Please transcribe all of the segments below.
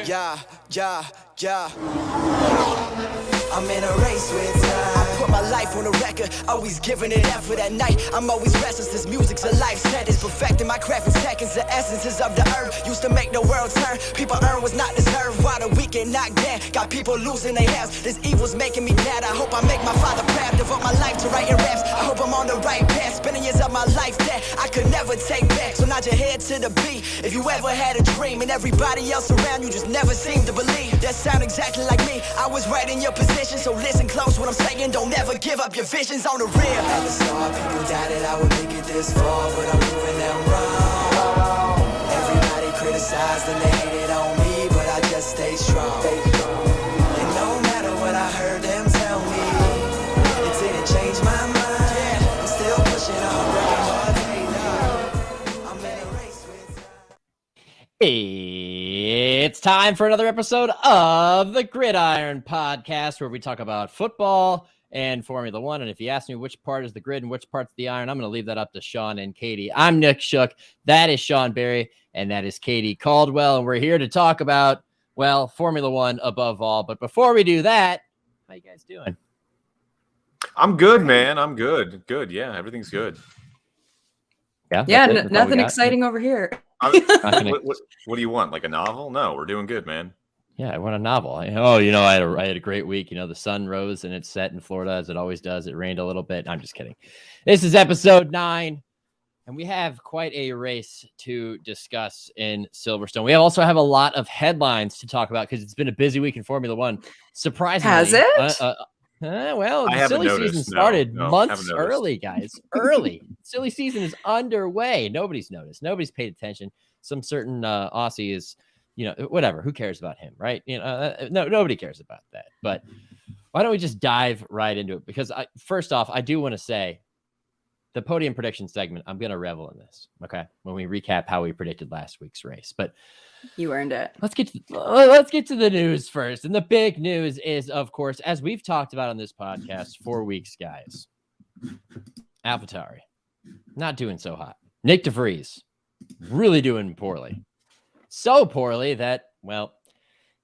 Yeah. I'm in a race with time. I put my life on the record, always giving it effort at night. I'm always restless, this music's a life sentence. Perfecting my craft in seconds, the essences of the earth. Used to make the world turn, people earn was not deserved. While the weak get knocked down, got people losing their health. This evil's making me mad, I hope I make my father proud. Devote my life to writing raps, I hope I'm on the right path. Spending years of my life that I could never take back. So nod your head to the beat, if you ever had a dream. And everybody else around you just never seemed to believe. That sound exactly like me, I was right in your position. So listen close what I'm saying, don't ever give up your visions on the real. I never saw people doubted I would make it this far, but I'm proving them wrong. Everybody criticized and they hated on me, but I just stay strong. And no matter what I heard them tell me, it didn't change my mind. I'm still pushing on, breaking hearts, hey, no. I'm in a race with time. It's time for another episode of the Gridiron Podcast, where we talk about football and Formula One. And if you ask me which part is the grid and which part's the iron, I'm going to leave that up to Sean and Katie. I'm Nick Shook. That is Sean Barie, and that is Katie Caldwell. And we're here to talk about, well, Formula One above all. But before we do that, how you guys doing? I'm good, man. I'm good. Good. Yeah, everything's good. Yeah, nothing exciting over here. What do you want? Like a novel? No, we're doing good, man. Yeah, I want a novel. I had a great week. The sun rose and it set in Florida as it always does. It rained a little bit. I'm just kidding. This is episode 9, and we have quite a race to discuss in Silverstone. We also have a lot of headlines to talk about because it's been a busy week in Formula One. Surprisingly, has it? Well, the silly season started months early, guys. Early. Silly season is underway. Nobody's noticed. Nobody's paid attention. Some certain Aussie is, whatever. Who cares about him, right? Nobody cares about that. But why don't we just dive right into it? Because first off, I do want to say the podium prediction segment, I'm going to revel in this, okay? When we recap how we predicted last week's race. But you earned it. Let's get to the news first. And the big news is, of course, as we've talked about on this podcast for weeks, guys, AlphaTauri not doing so hot. Nyck De Vries really doing poorly. So poorly that, well,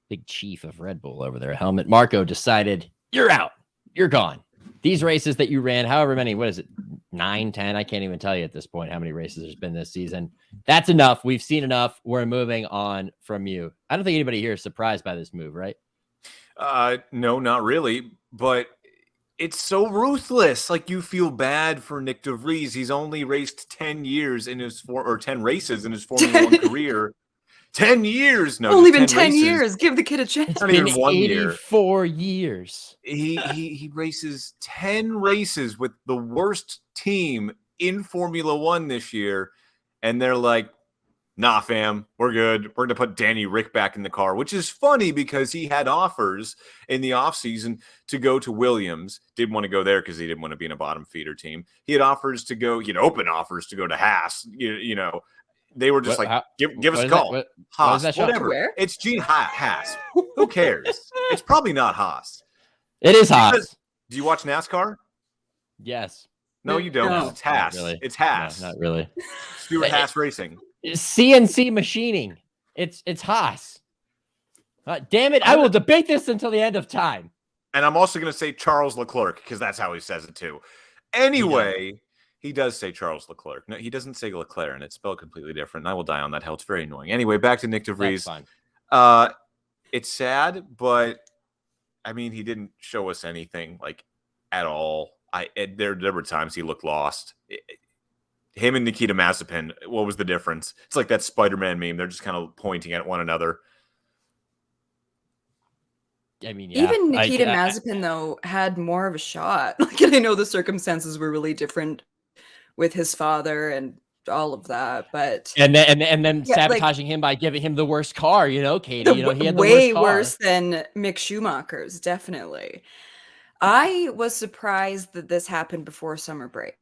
big chief of Red Bull over there, Helmut Marko, decided, you're out. You're gone. These races that you ran, however many, what is it, 9, 10? I can't even tell you at this point how many races there's been this season. That's enough. We've seen enough. We're moving on from you. I don't think anybody here is surprised by this move, right? No, not really. But it's so ruthless. Like, you feel bad for Nyck De Vries. He's only raced 10 years in his 10 races in his Formula One career. 10 years. No, only been 10 years. Give the kid a chance. It's been 84 years. He races 10 races with the worst team in Formula One this year, and they're like, nah, fam, we're good. We're going to put Danny Rick back in the car, which is funny because he had offers in the offseason to go to Williams. Didn't want to go there because he didn't want to be in a bottom feeder team. He had offers to go, open offers to go to Haas, They were just give us a call. Haas, whatever. Where? It's Gene Haas. Who cares? It's probably not Haas. It is Haas. Do you watch NASCAR? Yes. No, you don't. No. It's Haas. Really. It's Haas. No, not really. Stuart Haas Racing. CNC machining. It's Haas. Damn it. I will debate this until the end of time. And I'm also going to say Charles Leclerc because that's how he says it too. Anyway, he does say Charles Leclerc. No, he doesn't say Leclerc, and it's spelled completely different. And I will die on that hill. It's very annoying. Anyway, back to Nyck De Vries. That's fine. It's sad, but I mean, he didn't show us anything at all. There were times he looked lost. Him and Nikita Mazepin, what was the difference? It's like that Spider-Man meme. They're just kind of pointing at one another. I mean, yeah. Even Nikita Mazepin, though, had more of a shot. And I know the circumstances were really different with his father and all of that, but and then sabotaging him by giving him the worst car, Katie. He had the way worst car. Worse than Mick Schumacher's, definitely. I was surprised that this happened before summer break.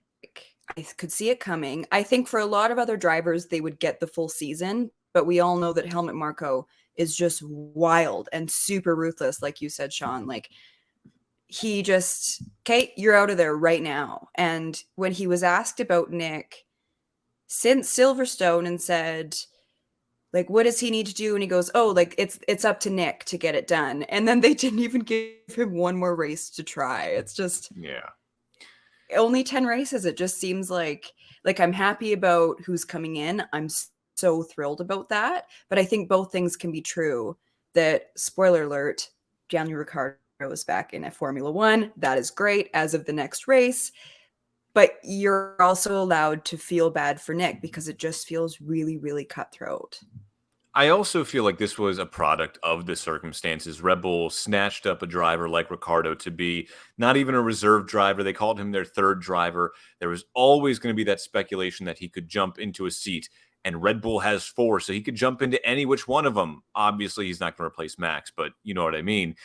I could see it coming. I think for a lot of other drivers, they would get the full season, but we all know that Helmut Marko is just wild and super ruthless, like you said, Sean. He just, okay, you're out of there right now. And when he was asked about Nick since Silverstone and said, Like, what does he need to do? And he goes, oh, like it's up to Nick to get it done. And then they didn't even give him one more race to try. It's just only 10 races. It just seems like I'm happy about who's coming in. I'm so thrilled about that. But I think both things can be true. That, spoiler alert, Daniel Ricciardo is back in Formula One. That is great as of the next race. But you're also allowed to feel bad for Nick because it just feels really, really cutthroat. I also feel like this was a product of the circumstances. Red Bull snatched up a driver like Ricciardo to be not even a reserve driver. They called him their third driver. There was always going to be that speculation that he could jump into a seat, and Red Bull has 4, so he could jump into any which one of them. Obviously, he's not going to replace Max, but you know what I mean.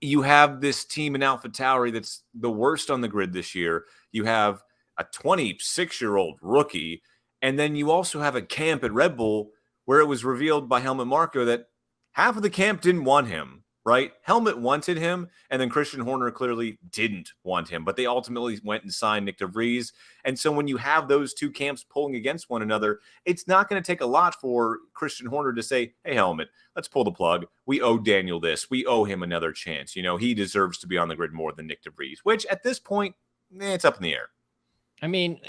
You have this team in AlphaTauri that's the worst on the grid this year. You have a 26-year-old rookie, and then you also have a camp at Red Bull where it was revealed by Helmut Marko that half of the camp didn't want him, right? Helmut wanted him, and then Christian Horner clearly didn't want him, but they ultimately went and signed Nyck De Vries. And so when you have those two camps pulling against one another, it's not going to take a lot for Christian Horner to say, hey, Helmut, let's pull the plug. We owe Daniel this. We owe him another chance. You know, he deserves to be on the grid more than Nyck De Vries, which at this point, it's up in the air. I mean,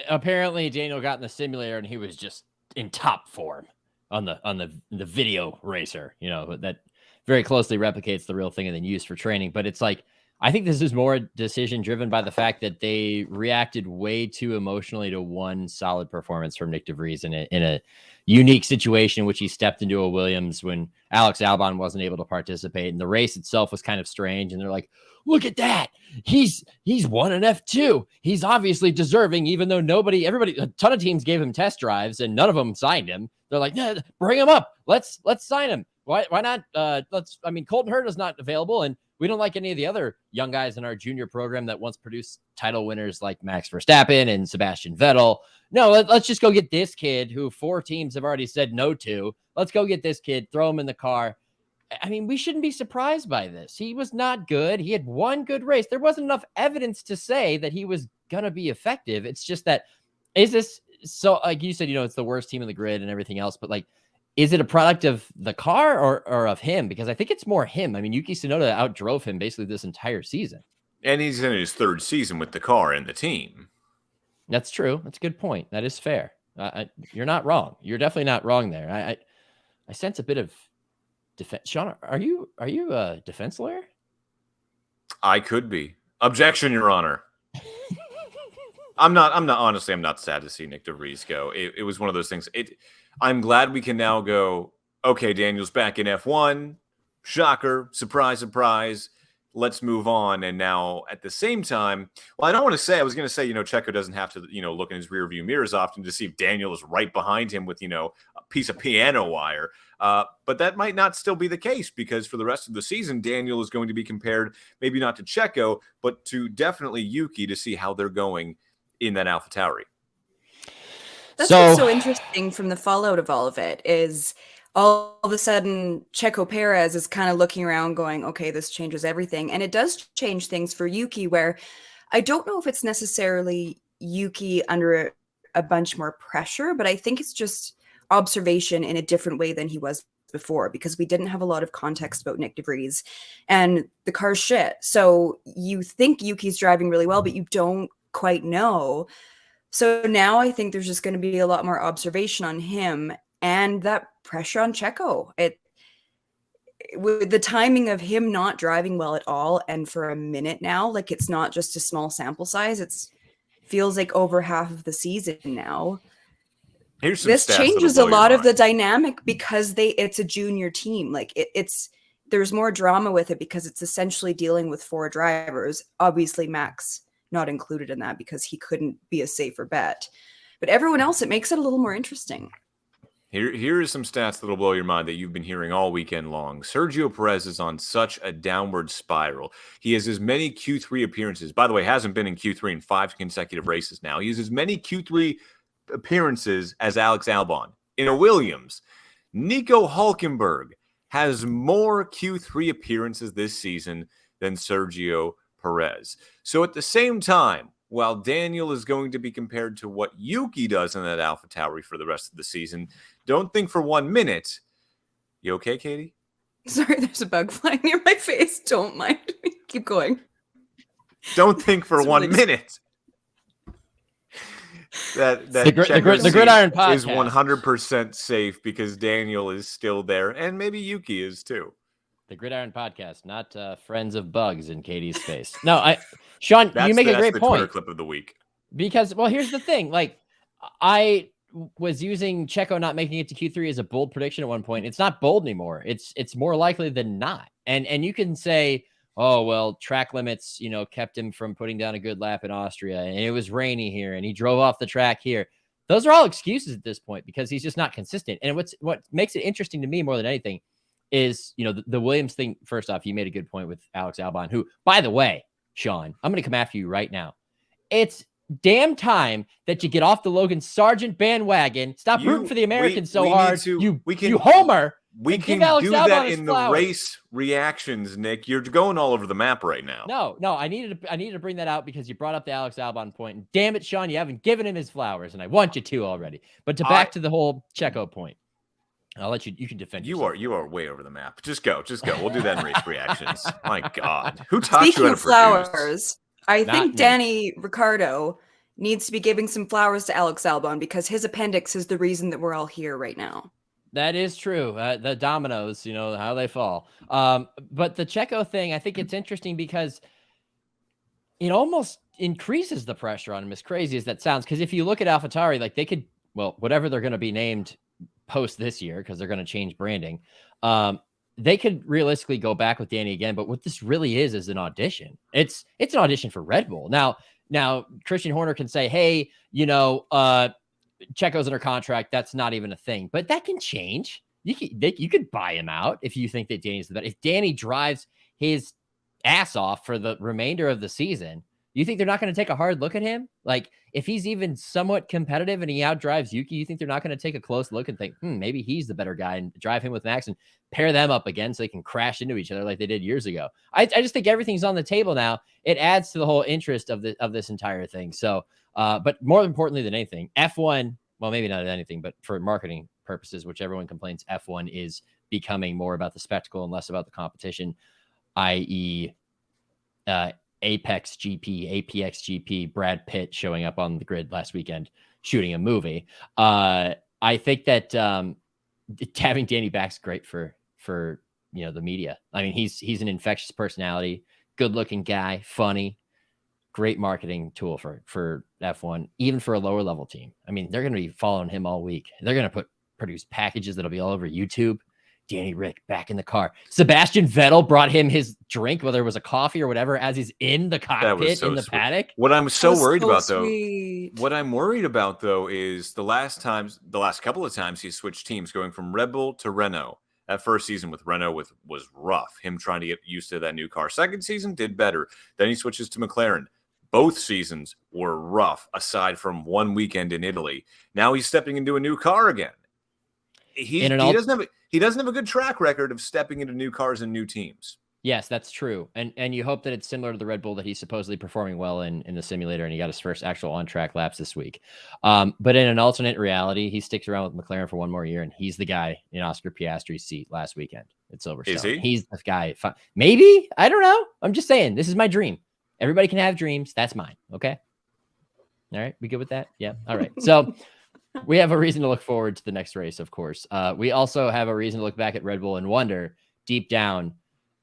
apparently Daniel got in the simulator and he was just in top form on the video racer, you know, that very closely replicates the real thing and then used for training. But it's like, I think this is more a decision driven by the fact that they reacted way too emotionally to one solid performance from Nyck De Vries in a unique situation, which he stepped into a Williams when Alex Albon wasn't able to participate. And the race itself was kind of strange. And they're like, look at that. He's won an F2. He's obviously deserving, even though everybody, a ton of teams gave him test drives and none of them signed him. They're like, nah, bring him up. Let's sign him. Why not? Colton Herta's not available, and we don't like any of the other young guys in our junior program that once produced title winners like Max Verstappen and Sebastian Vettel. No, let's just go get this kid who 4 teams have already said no to. Let's go get this kid, throw him in the car. I mean, we shouldn't be surprised by this. He was not good. He had one good race. There wasn't enough evidence to say that he was going to be effective. It's just that, is this so, like you said, you know, it's the worst team in the grid and everything else, but like, is it a product of the car or of him? Because I think it's more him. I mean, Yuki Tsunoda outdrove him basically this entire season. And he's in his 3rd season with the car and the team. That's true. That's a good point. That is fair. You're not wrong. You're definitely not wrong there. I sense a bit of defense. Sean, are you a defense lawyer? I could be. Objection, Your Honor. I'm not honestly, I'm not sad to see Nyck De Vries go. It was one of those things. I'm glad we can now go, okay, Daniel's back in F1. Shocker. Surprise, surprise. Let's move on. And now at the same time, well, I was going to say, you know, Checo doesn't have to, you know, look in his rear view mirrors often to see if Daniel is right behind him with, you know, a piece of piano wire. But that might not still be the case, because for the rest of the season, Daniel is going to be compared, maybe not to Checo, but to definitely Yuki, to see how they're going in that AlphaTauri. That's what's so interesting from the fallout of all of it is all of a sudden Checo Perez is kind of looking around going, okay, this changes everything. And it does change things for Yuki, where I don't know if it's necessarily Yuki under a bunch more pressure, but I think it's just observation in a different way than he was before, because we didn't have a lot of context about Nyck De Vries and the car's shit. So you think Yuki's driving really well, but you don't quite know. So now I think there's just going to be a lot more observation on him and that pressure on Checo. With the timing of him not driving well at all, and for a minute now, like it's not just a small sample size. It's feels like over half of the season now. This changes a lot of the dynamic because it's a junior team. Like there's more drama with it because it's essentially dealing with 4 drivers. Obviously, Max not included in that because he couldn't be a safer bet. But everyone else, it makes it a little more interesting. Here are some stats that'll blow your mind that you've been hearing all weekend long. Sergio Perez is on such a downward spiral. He has as many Q3 appearances. By the way, hasn't been in Q3 in 5 consecutive races now. He has as many Q3 appearances as Alex Albon in a Williams. Nico Hülkenberg has more Q3 appearances this season than Sergio Perez. So at the same time, while Daniel is going to be compared to what Yuki does in that AlphaTauri for the rest of the season, don't think for 1 minute. You okay, Katie? Sorry, there's a bug flying near my face. Don't mind me. Keep going. Don't think for 1 minute that the Gridiron Podcast is 100% safe because Daniel is still there, and maybe Yuki is too. The Gridiron Podcast, not friends of bugs in Katie's face. No, Sean, you make a great the point. Twitter clip of the week. Because, well, here's the thing. Like, I was using Checo not making it to Q3 as a bold prediction at one point. It's not bold anymore. It's more likely than not. And you can say, oh, well, track limits, kept him from putting down a good lap in Austria, and it was rainy here, and he drove off the track here. Those are all excuses at this point because he's just not consistent. And what makes it interesting to me more than anything is, the Williams thing. First off, you made a good point with Alex Albon, who, by the way, Sean, I'm going to come after you right now. It's damn time that you get off the Logan Sargent bandwagon. Stop rooting for the Americans so hard. You homer. We can do that in the race reactions, Nick. You're going all over the map right now. No, I needed to bring that out because you brought up the Alex Albon point. And damn it, Sean, you haven't given him his flowers, and I want you to already. But back to the whole Checo point. I'll let you can defend yourself. You are way over the map. Just go. We'll do that in race reactions. My God. Who taught Speaking you how to of flowers, produce? I think Danny Ricciardo needs to be giving some flowers to Alex Albon because his appendix is the reason that we're all here right now. That is true. The dominoes, how they fall. But the Checo thing, I think it's interesting because it almost increases the pressure on him, as crazy as that sounds. Because if you look at AlphaTauri, like they could, whatever they're going to be named post this year, because they're going to change branding, they could realistically go back with Danny again. But what this really is an audition. It's an audition for Red Bull. Now Christian Horner can say, hey, Checo's under contract. That's not even a thing, but that can change. You could buy him out if you think that Danny's the better. If Danny drives his ass off for the remainder of the season, you think they're not going to take a hard look at him? Like, if he's even somewhat competitive and he outdrives Yuki, you think they're not going to take a close look and think, maybe he's the better guy and drive him with Max and pair them up again so they can crash into each other like they did years ago? I just think everything's on the table now. It adds to the whole interest of this entire thing. So, but more importantly than anything, F1, well, maybe not anything, but for marketing purposes, which everyone complains, F1 is becoming more about the spectacle and less about the competition, i.e., Apex GP, APX GP, Brad Pitt showing up on the grid last weekend shooting a movie. I think that having Danny back's great for the media. I mean, he's an infectious personality, good looking guy, funny, great marketing tool for F1, even for a lower level team. I mean, they're going to be following him all week. They're going to produce packages that'll be all over YouTube. Danny Rick back in the car. Sebastian Vettel brought him his drink, whether it was a coffee or whatever, as he's in the cockpit in the paddock. What I'm worried about though, is the last couple of times he switched teams, going from Red Bull to Renault. That first season with Renault was rough. Him trying to get used to that new car. Second season did better. Then he switches to McLaren. Both seasons were rough, aside from one weekend in Italy. Now he's stepping into a new car again. He doesn't have a good track record of stepping into new cars and new teams. Yes, that's true. And you hope that it's similar to the Red Bull that he's supposedly performing well in the simulator, and he got his first actual on-track laps this week. But in an alternate reality, he sticks around with McLaren for one more year, and he's the guy in Oscar Piastri's seat last weekend at Silverstone. Is he? He's the guy. Maybe. I don't know. I'm just saying, this is my dream. Everybody can have dreams. That's mine. Okay? All right. We good with that? Yeah. All right. So we have a reason to look forward to the next race, of course. We also have a reason to look back at Red Bull and wonder, deep down,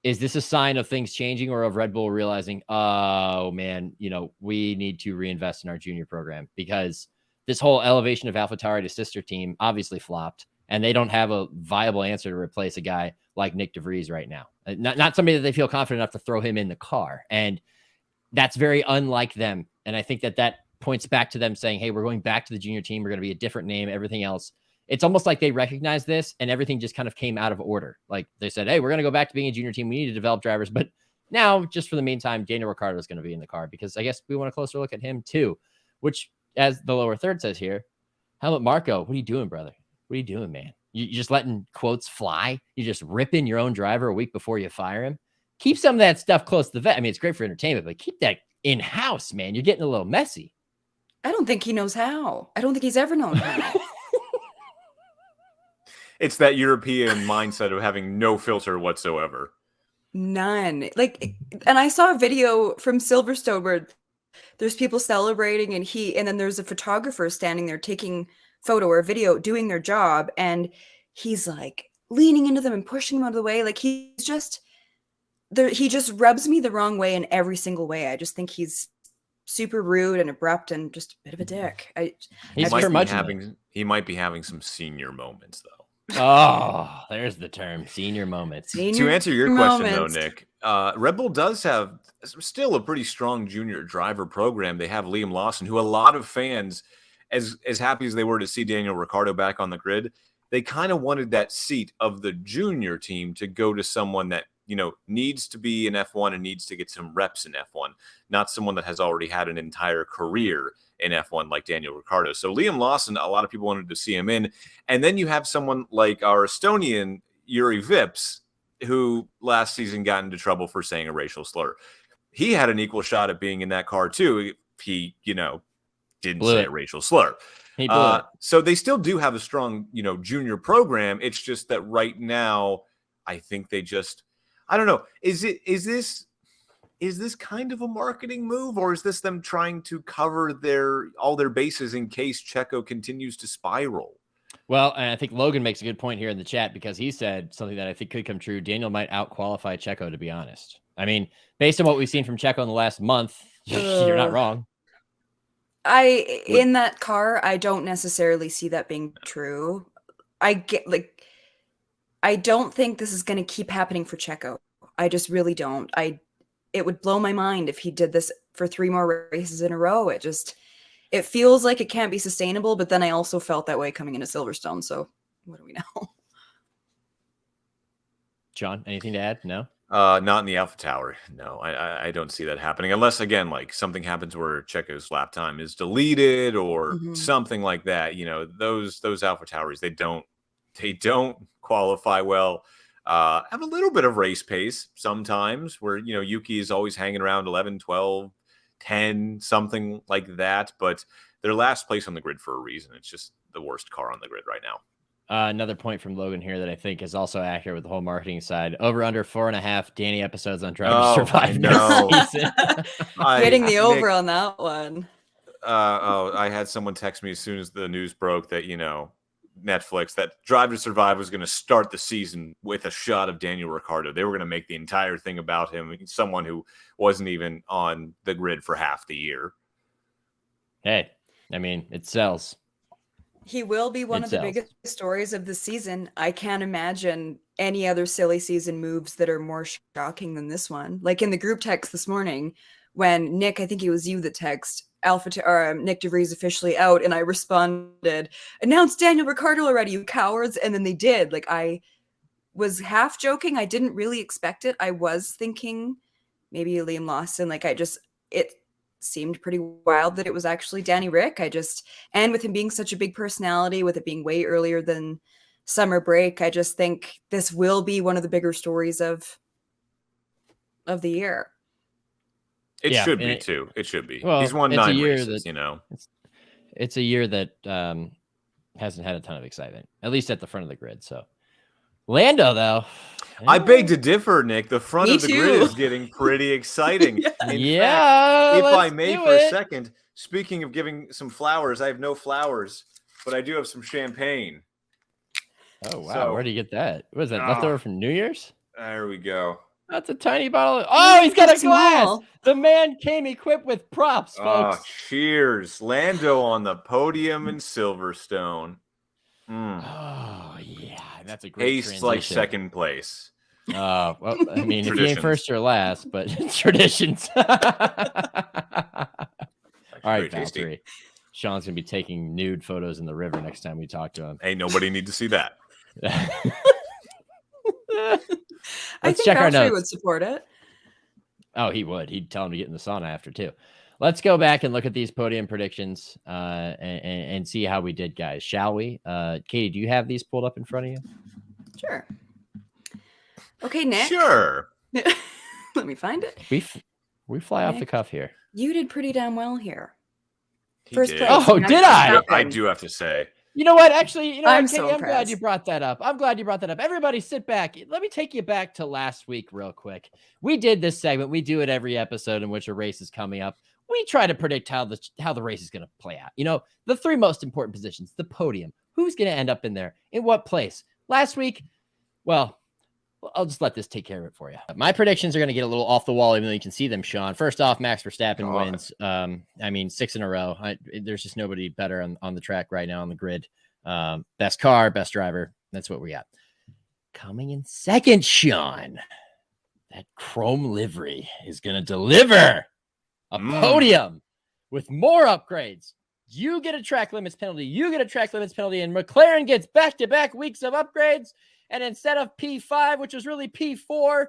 is this a sign of things changing or of Red Bull realizing, oh, man, we need to reinvest in our junior program? Because this whole elevation of AlphaTauri to sister team obviously flopped, and they don't have a viable answer to replace a guy like Nyck De Vries right now. Not somebody that they feel confident enough to throw him in the car. And that's very unlike them. And I think that points back to them saying, hey, we're going back to the junior team. We're going to be a different name, everything else. It's almost like they recognize this and everything just kind of came out of order. Like they said, hey, we're going to go back to being a junior team. We need to develop drivers. But now, just for the meantime, Daniel Ricciardo is going to be in the car because I guess we want a closer look at him too, which, as the lower third says here, how about Marco? What are you doing, brother? What are you doing, man? You're just letting quotes fly? You're just ripping your own driver a week before you fire him? Keep some of that stuff close to the vet. I mean, it's great for entertainment, but keep that in-house, man. You're getting a little messy. I don't think he knows how. I don't think he's ever known how. It's that European mindset of having no filter whatsoever. None. Like, and I saw a video from Silverstone where there's people celebrating and then there's a photographer standing there taking photo or video, doing their job. And he's like leaning into them and pushing them out of the way. Like he just rubs me the wrong way in every single way. I just think he's super rude and abrupt and just a bit of a dick. He might be having some senior moments though. Oh, there's the term, senior moments. To answer your question, though, Nick, Red Bull does have still a pretty strong junior driver program. They have Liam Lawson, who a lot of fans, as happy as they were to see Daniel Ricciardo back on the grid, they kind of wanted that seat of the junior team to go to someone that, needs to be in F1 and needs to get some reps in F1, not someone that has already had an entire career in F1 like Daniel Ricciardo. So Liam Lawson, a lot of people wanted to see him in. And then you have someone like our Estonian Yuri Vips, who last season got into trouble for saying a racial slur. He had an equal shot at being in that car too. If he, didn't say a racial slur. He blew it. So they still do have a strong, junior program. It's just that right now, I think they just, I don't know. Is this kind of a marketing move, or is this them trying to cover all their bases in case Checo continues to spiral? Well, and I think Logan makes a good point here in the chat because he said something that I think could come true. Daniel might out-qualify Checo, to be honest. I mean, based on what we've seen from Checo in the last month, you're not wrong. In that car, I don't necessarily see that being true. I don't think this is going to keep happening for Checo. I just really don't. It would blow my mind if he did this for 3 more races in a row. It feels like it can't be sustainable, but then I also felt that way coming into Silverstone. So what do we know? John, anything to add? No? Not in the AlphaTauri. No, I don't see that happening unless, again, like something happens where Checo's lap time is deleted or something like that. Those AlphaTauris, they don't qualify well. Have a little bit of race pace sometimes where, Yuki is always hanging around 11, 12, 10, something like that. But they're last place on the grid for a reason. It's just the worst car on the grid right now. Another point from Logan here that I think is also accurate with the whole marketing side. Over under 4.5 Danny episodes on Drive to Survive this season. Hitting the over on that one. I had someone text me as soon as the news broke that, Netflix, that Drive to Survive was going to start the season with a shot of Daniel Ricciardo. They were going to make the entire thing about him, someone who wasn't even on the grid for half the year. Hey, I mean, it sells. He will be one of the biggest stories of the season. I can't imagine any other silly season moves that are more shocking than this one. Like in the group text this morning, when Nick, I think it was you that text, Nyck De Vries officially out, and I responded, "Announce Daniel Ricciardo already, you cowards!" And then they did. Like, I was half joking. I didn't really expect it. I was thinking maybe Liam Lawson. It seemed pretty wild that it was actually Danny Rick. And with him being such a big personality, with it being way earlier than summer break, I just think this will be one of the bigger stories of the year. It should be too. It should be. Well, he's won 9 races, It's a year that hasn't had a ton of excitement, at least at the front of the grid. So Lando, though. I beg to differ, Nick. The front of the grid is getting pretty exciting. In fact, if I may for a second, speaking of giving some flowers, I have no flowers, but I do have some champagne. Oh, wow. So, where do you get that? What is that, leftover from New Year's? There we go. That's a tiny bottle. Oh, he's got a glass. The man came equipped with props, folks. Cheers. Lando on the podium in Silverstone. Oh, yeah. That's a great Tastes like second place. Well, I mean, if you ain't first or last, but traditions. All right, Valtteri. Sean's going to be taking nude photos in the river next time we talk to him. Hey, nobody need to see that. I think Valtteri would support it. Oh, he would. He'd tell him to get in the sauna after, too. Let's go back and look at these podium predictions and see how we did, guys. Shall we? Katie, do you have these pulled up in front of you? Sure. Okay, Nick. Sure. Let me find it. We fly off the cuff here. You did pretty damn well here. He First did. place. Oh, Max did I? Verstappen. I do have to say. You know what? Actually, you know I'm what, so Katie, I'm glad you impressed. brought that up. I'm glad you brought that up. Everybody sit back. Let me take you back to last week real quick. We did this segment. We do it every episode in which a race is coming up. We try to predict how the race is going to play out. You know, the three most important positions, the podium. Who's going to end up in there? In what place? Last week, well, I'll just let this take care of it for you. My predictions are going to get a little off the wall, even though you can see them, Sean. First off, Max Verstappen wins. I mean, 6 in a row. There's just nobody better on the track right now on the grid. Best car, best driver. That's what we got. Coming in second, Sean, that chrome livery is going to deliver a podium with more upgrades. You get a track limits penalty. You get a track limits penalty. And McLaren gets back-to-back weeks of upgrades. And instead of P5, which was really P4,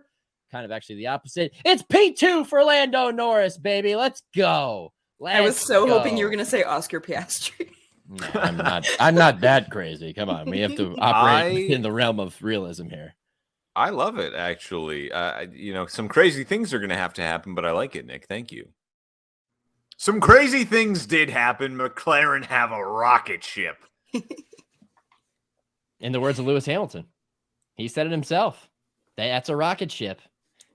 kind of actually the opposite, it's P2 for Lando Norris, baby. Let's go. I was so hoping you were going to say Oscar Piastri. No, I'm not that crazy. Come on. We have to operate in the realm of realism here. I love it, actually. Some crazy things are going to happen, but I like it, Nick. Thank you. Some crazy things did happen. McLaren have a rocket ship. In the words of Lewis Hamilton, he said it himself. That's a rocket ship.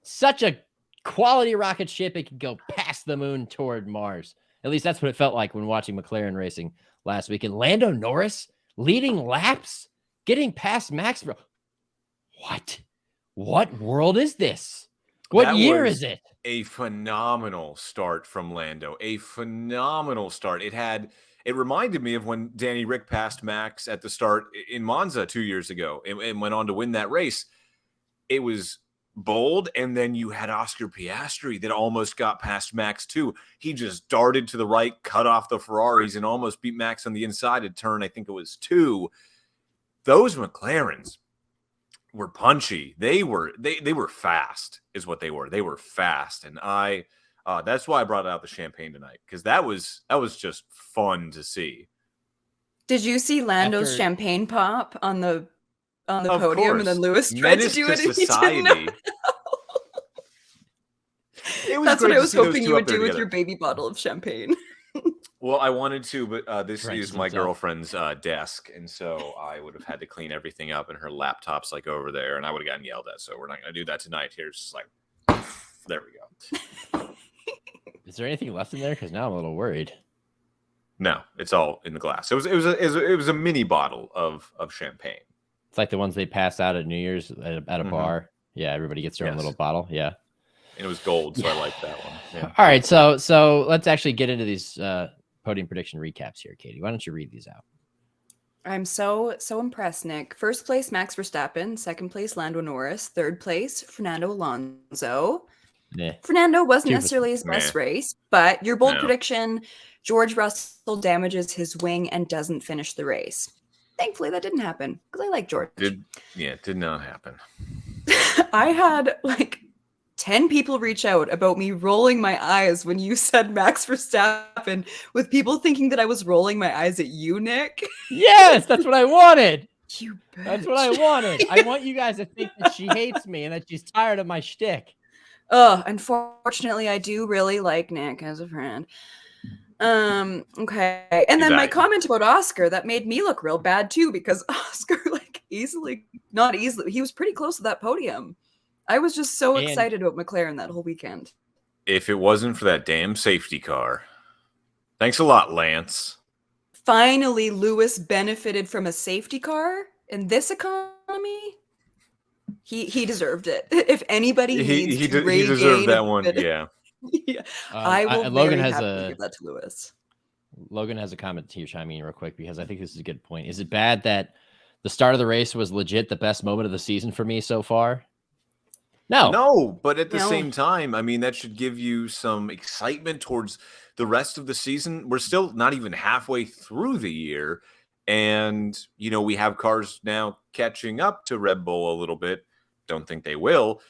Such a quality rocket ship, it can go past the moon toward Mars. At least that's what it felt like when watching McLaren racing last week. And Lando Norris leading laps, getting past Max. What world is this? What year is it? A phenomenal start from Lando. A phenomenal start. It reminded me of when Danny Rick passed Max at the start in Monza 2 years ago and went on to win that race. It was bold, and then you had Oscar Piastri that almost got past Max too. He just darted to the right, cut off the Ferraris, and almost beat Max on the inside at turn, I think it was 2. Those McLarens were punchy. They were fast, is what they were. They were fast, and that's why I brought out the champagne tonight, because that was just fun to see. Did you see Lando's champagne pop on the podium, course. and then Lewis tried to do it and society. he didn't know? That's what I was hoping you would do with your baby bottle of champagne. Well, I wanted to, but this is my girlfriend's desk, and so I would have had to clean everything up, and her laptop's like over there, and I would have gotten yelled at. So we're not going to do that tonight. Here's just like, there we go. Is there anything left in there? Because now I'm a little worried. No, it's all in the glass. It was a mini bottle of champagne. It's like the ones they pass out at New Year's at a bar. Yeah, everybody gets their own little bottle. Yeah, and it was gold, so I like that one. Yeah. All right, so let's actually get into these podium prediction recaps here, Katie. Why don't you read these out? I'm so impressed, Nick. First place, Max Verstappen. Second place, Lando Norris. Third place, Fernando Alonso. Yeah. Fernando wasn't necessarily his best race, but your bold prediction, George Russell damages his wing and doesn't finish the race. Thankfully, that didn't happen because I like George. It did not happen. I had like 10 people reach out about me rolling my eyes when you said Max Verstappen, with people thinking that I was rolling my eyes at you, Nick. Yes, that's what I wanted. You bitch. That's what I wanted. I want you guys to think that she hates me and that she's tired of my shtick. Unfortunately, I do really like Nick as a friend. Okay. And then my comment about Oscar, that made me look real bad too, because Oscar, not easily, he was pretty close to that podium. I was just so excited about McLaren that whole weekend. If it wasn't for that damn safety car. Thanks a lot, Lance. Finally, Lewis benefited from a safety car in this economy. He deserved it. If anybody needs he deserved that one. Yeah. Yeah. I will Logan very has happily give that to Lewis. Logan has a comment here chiming in real quick, because I think this is a good point. Is it bad that the start of the race was legit the best moment of the season for me so far? No, but at the same time, I mean, that should give you some excitement towards the rest of the season. We're still not even halfway through the year. And, we have cars now catching up to Red Bull a little bit. Don't think they will.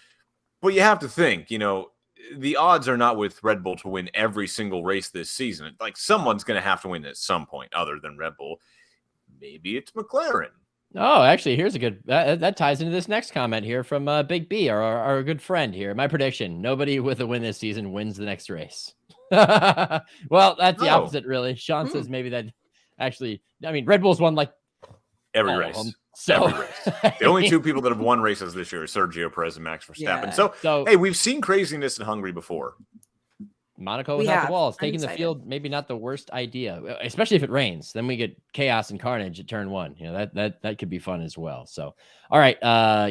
But you have to think, the odds are not with Red Bull to win every single race this season. Like, someone's going to have to win at some point other than Red Bull. Maybe it's McLaren. Oh, actually, here's a good that ties into this next comment here from Big B, our good friend here. My prediction: nobody with a win this season wins the next race. Well, that's the No. opposite, really. Sean says maybe that actually, I mean, Red Bull's won like Every all of race. them. So Every race. The only two people that have won races this year are Sergio Perez and Max Verstappen. Yeah. So hey, we've seen craziness in Hungary before. Monaco We without have. the walls, I'm taking the excited. field, maybe not the worst idea, especially if it rains. Then we get chaos and carnage at turn one. You know, that could be fun as well. So, all right,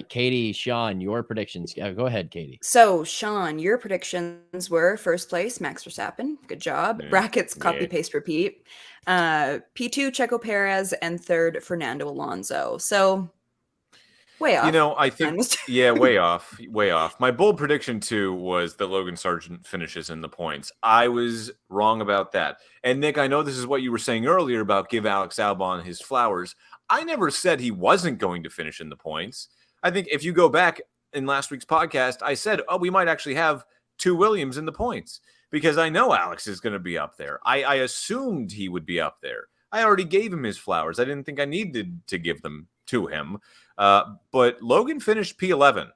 Katie, Sean, your predictions. Go ahead, Katie. So, Sean, your predictions were first place, Max Verstappen. Good job. Yeah. Brackets, copy, Yeah. paste, repeat. P2, Checo Perez, and third, Fernando Alonso. So, way off. You know, I think, Almost. yeah, way off, way off. My bold prediction, too, was that Logan Sargent finishes in the points. I was wrong about that. And, Nick, I know this is what you were saying earlier about give Alex Albon his flowers. I never said he wasn't going to finish in the points. I think if you go back in last week's podcast, I said, we might actually have two Williams in the points because I know Alex is going to be up there. I assumed he would be up there. I already gave him his flowers. I didn't think I needed to give them to him. But Logan finished P11.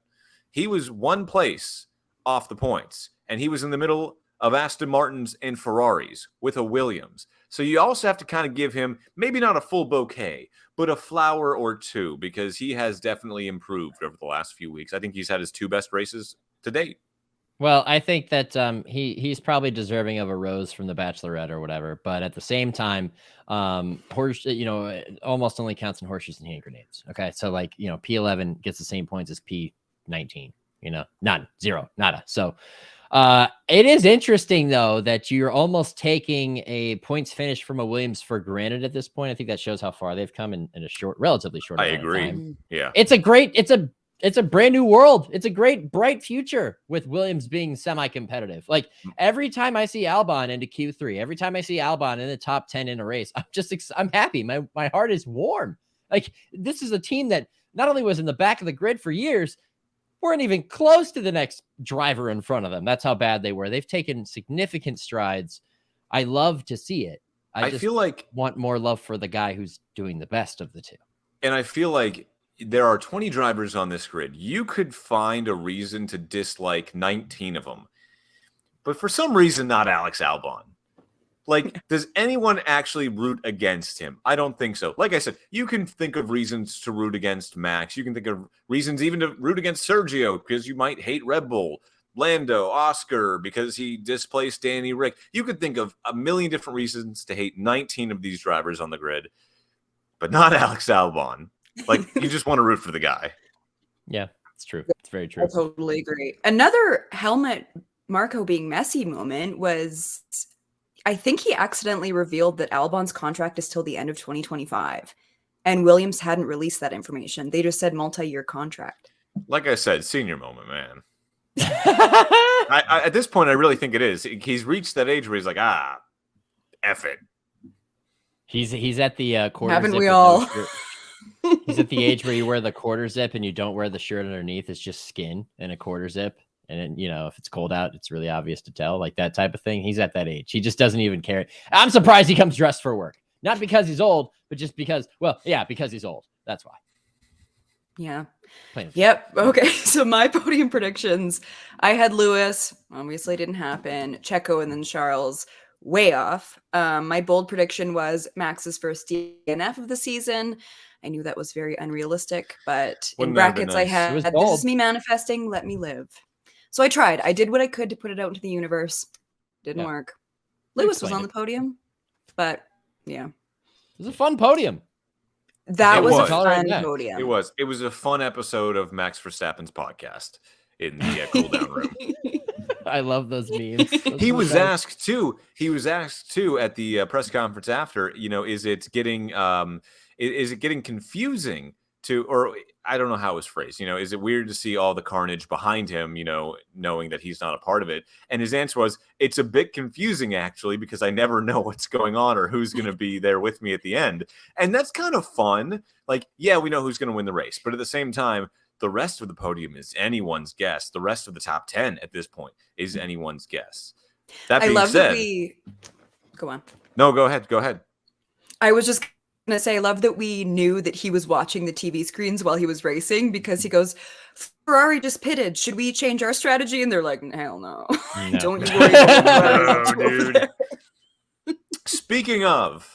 He was one place off the points, and he was in the middle of Aston Martins and Ferraris with a Williams. So you also have to kind of give him maybe not a full bouquet, but a flower or two, because he has definitely improved over the last few weeks. I think he's had his two best races to date. Well, I think that he's probably deserving of a rose from the Bachelorette or whatever, but at the same time, almost only counts in horseshoes and hand grenades. Okay, so like P11 gets the same points as P19. None, zero, nada. So it is interesting though that you're almost taking a points finish from a Williams for granted at this point. I think that shows how far they've come in a relatively short. I amount of agree. time. Yeah, It's a brand new world. It's a great, bright future with Williams being semi-competitive. Like every time I see Albon into Q3, every time I see Albon in the top 10 in a race, I'm happy. My heart is warm. Like this is a team that not only was in the back of the grid for years, weren't even close to the next driver in front of them. That's how bad they were. They've taken significant strides. I love to see it. I just feel like want more love for the guy who's doing the best of the two. And I feel like there are 20 drivers on this grid. You could find a reason to dislike 19 of them. But for some reason, not Alex Albon. Like, does anyone actually root against him? I don't think so. Like I said, you can think of reasons to root against Max. You can think of reasons even to root against Sergio because you might hate Red Bull. Lando, Oscar, because he displaced Danny Rick. You could think of a million different reasons to hate 19 of these drivers on the grid, but not Alex Albon. Like, you just want to root for the guy. Yeah, it's true. It's very true. I totally agree. Another helmet Marco being messy moment was, I think he accidentally revealed that Albon's contract is till the end of 2025, and Williams hadn't released that information. They just said multi-year contract. Like I said, senior moment, man. I at this point, I really think it is. He's reached that age where he's like, F it. He's at the quarter. Haven't zip we with all? no shirt. He's at the age where you wear the quarter zip and you don't wear the shirt underneath. It's just skin and a quarter zip. And then, if it's cold out, it's really obvious to tell, like that type of thing. He's at that age. He just doesn't even care. I'm surprised he comes dressed for work. Not because he's old, but just because, because he's old. That's why. Yeah. Plain. Yep. Okay. So my podium predictions, I had Lewis, obviously didn't happen. Checo and then Charles, way off. My bold prediction was Max's first DNF of the season. I knew that was very unrealistic, but Wouldn't in that have been brackets I nice? had, It was this bold. is me manifesting, let me live. So I tried. I did what I could to put it out into the universe. Didn't Yeah. work. Lewis was explained on the podium, but yeah. It was a fun podium. That It was a was. fun Yeah. podium. It was a fun episode of Max Verstappen's podcast in the cool down room. I love those memes. Those He are was the asked too. He was asked too at the press conference after. Is it getting confusing to, or I don't know how it was phrased. Is it weird to see all the carnage behind him? Knowing that he's not a part of it. And his answer was, "It's a bit confusing actually because I never know what's going on or who's going to be there with me at the end." And that's kind of fun. Like, yeah, we know who's going to win the race, but at the same time, the rest of the podium is anyone's guess. The rest of the top 10 at this point is anyone's guess. That I being love said, that we go on. no, go ahead. I was just gonna say, I love that we knew that he was watching the TV screens while he was racing, because he goes, Ferrari just pitted. Should we change our strategy? And they're like, hell no. No. Don't you worry about No, dude. Speaking of,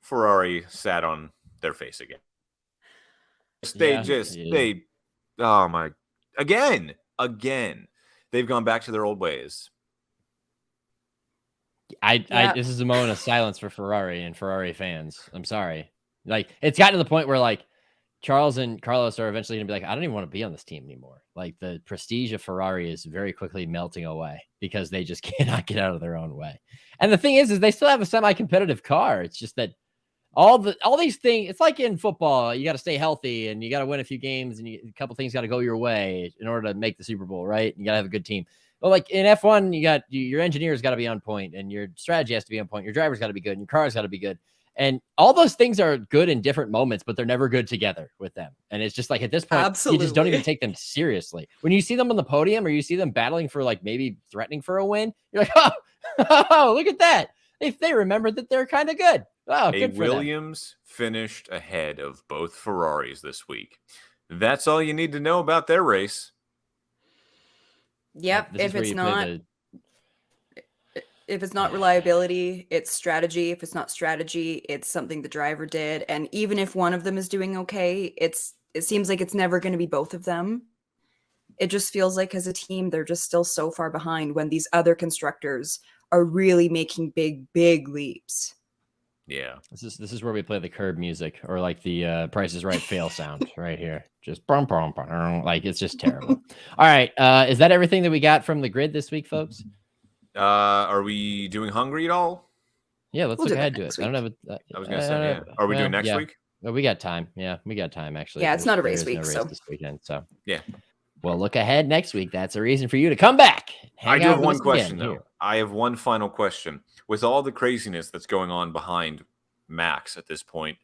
Ferrari sat on their face again. Oh my, again, they've gone back to their old ways. This is a moment of silence for Ferrari and Ferrari fans. I'm sorry. Like, it's gotten to the point where like Charles and Carlos are eventually going to be like, I don't even want to be on this team anymore. Like, the prestige of Ferrari is very quickly melting away because they just cannot get out of their own way. And the thing is they still have a semi-competitive car. It's just that all these things, it's like in football, you got to stay healthy and you got to win a few games and a couple things got to go your way in order to make the Super Bowl, right? You got to have a good team. Well, like in F1, you got your engineers got to be on point and your strategy has to be on point. Your driver's got to be good and your car's got to be good. And all those things are good in different moments, but they're never good together with them. And it's just like at this point, You just don't even take them seriously. When you see them on the podium or you see them battling for like maybe threatening for a win, you're like, oh, look at that. They remembered that they're kind of good. Oh, good for Williams finished ahead of both Ferraris this week. That's all you need to know about their race. Yep. If it's not reliability, it's strategy. If it's not strategy, it's something the driver did. And even if one of them is doing okay, it seems like it's never going to be both of them. It just feels like as a team, they're just still so far behind when these other constructors are really making big, big leaps. Yeah. This is where we play the curb music or like the Price is Right fail sound right here. Just brum, brum, brum, like it's just terrible. All right. Is that everything that we got from the grid this week, folks? Are we doing hungry at all? Yeah, let's look ahead to it. I don't have I was going to say, yeah. Are we doing next week? Well, we got time. Yeah, we got time, actually. Yeah, it's not a race week. No race this weekend, so. Yeah. Well, look ahead next week. That's a reason for you to come back. I do have one question, though. I have one final question. With all the craziness that's going on behind Max at this point,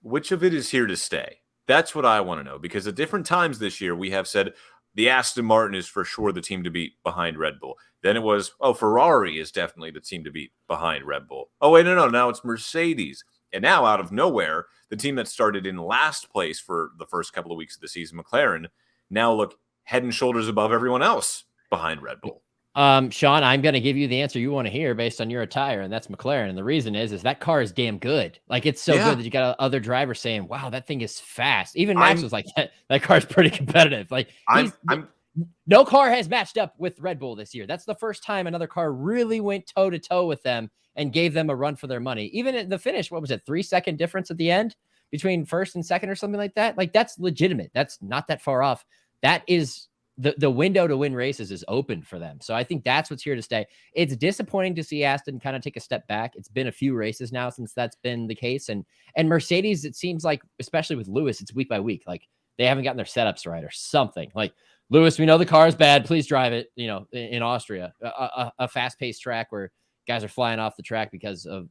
which of it is here to stay? That's what I want to know, because at different times this year, we have said the Aston Martin is for sure the team to beat behind Red Bull. Then it was, Ferrari is definitely the team to beat behind Red Bull. Oh, wait, no, now it's Mercedes. And now, out of nowhere, the team that started in last place for the first couple of weeks of the season, McLaren, now look head and shoulders above everyone else behind Red Bull. Sean, I'm going to give you the answer you want to hear based on your attire, and that's McLaren. And the reason is that car is damn good. Like, it's so good that you got other drivers saying, wow, that thing is fast. Even Max was like, that car's pretty competitive. Like, no car has matched up with Red Bull this year. That's the first time another car really went toe-to-toe with them and gave them a run for their money. Even at the finish, what was it, 3-second difference at the end between first and second or something like that? Like, that's legitimate. That's not that far off. That is the window to win races is open for them. So I think that's what's here to stay. It's disappointing to see Aston kind of take a step back. It's been a few races now since that's been the case. And Mercedes, it seems like, especially with Lewis, it's week by week. Like, they haven't gotten their setups right or something. Like, Lewis, we know the car is bad. Please drive it, in Austria, a fast-paced track where guys are flying off the track because of,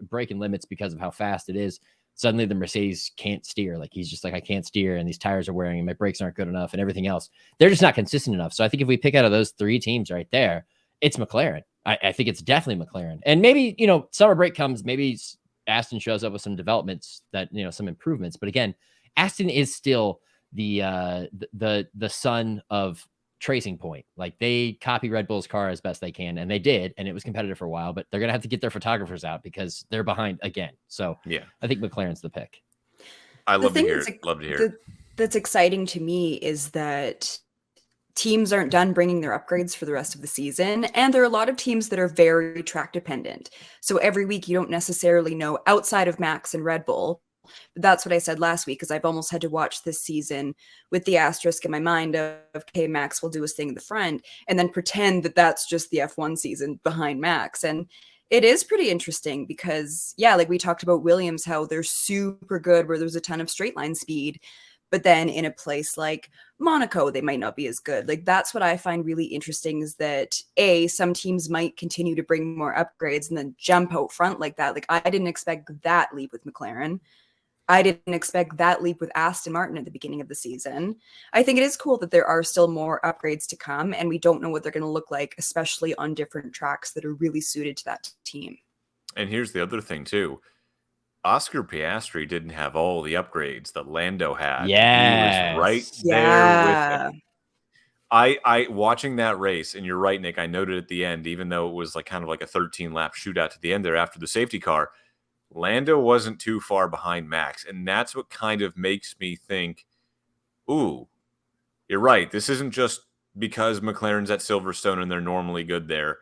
breaking limits because of how fast it is. Suddenly the Mercedes can't steer. Like, he's just like, I can't steer, and these tires are wearing and my brakes aren't good enough and everything else. They're just not consistent enough. So I think if we pick out of those three teams right there, it's McLaren. I think it's definitely McLaren. And maybe, summer break comes, maybe Aston shows up with some developments that, some improvements. But again, Aston is still the son of Tracing Point. Like, they copy Red Bull's car as best they can, and they did, and it was competitive for a while, but they're gonna have to get their photographers out because they're behind again. So yeah, I think McLaren's the pick. I love to hear it. That's exciting to me is that teams aren't done bringing their upgrades for the rest of the season, and there are a lot of teams that are very track dependent. So every week you don't necessarily know, outside of Max and Red Bull. But that's what I said last week, because I've almost had to watch this season with the asterisk in my mind of, okay, Max will do his thing in the front, and then pretend that that's just the F1 season behind Max. And it is pretty interesting because, like we talked about Williams, how they're super good where there's a ton of straight line speed, but then in a place like Monaco, they might not be as good. Like, that's what I find really interesting is that some teams might continue to bring more upgrades and then jump out front like that. Like, I didn't expect that leap with McLaren. I didn't expect that leap with Aston Martin at the beginning of the season. I think it is cool that there are still more upgrades to come, and we don't know what they're going to look like, especially on different tracks that are really suited to that team. And here's the other thing, too. Oscar Piastri didn't have all the upgrades that Lando had. Yes. He was right there with him. I watching that race, and you're right, Nick, I noted at the end, even though it was like kind of like a 13-lap shootout to the end there after the safety car, Lando wasn't too far behind Max. And that's what kind of makes me think, ooh, you're right. This isn't just because McLaren's at Silverstone and they're normally good there.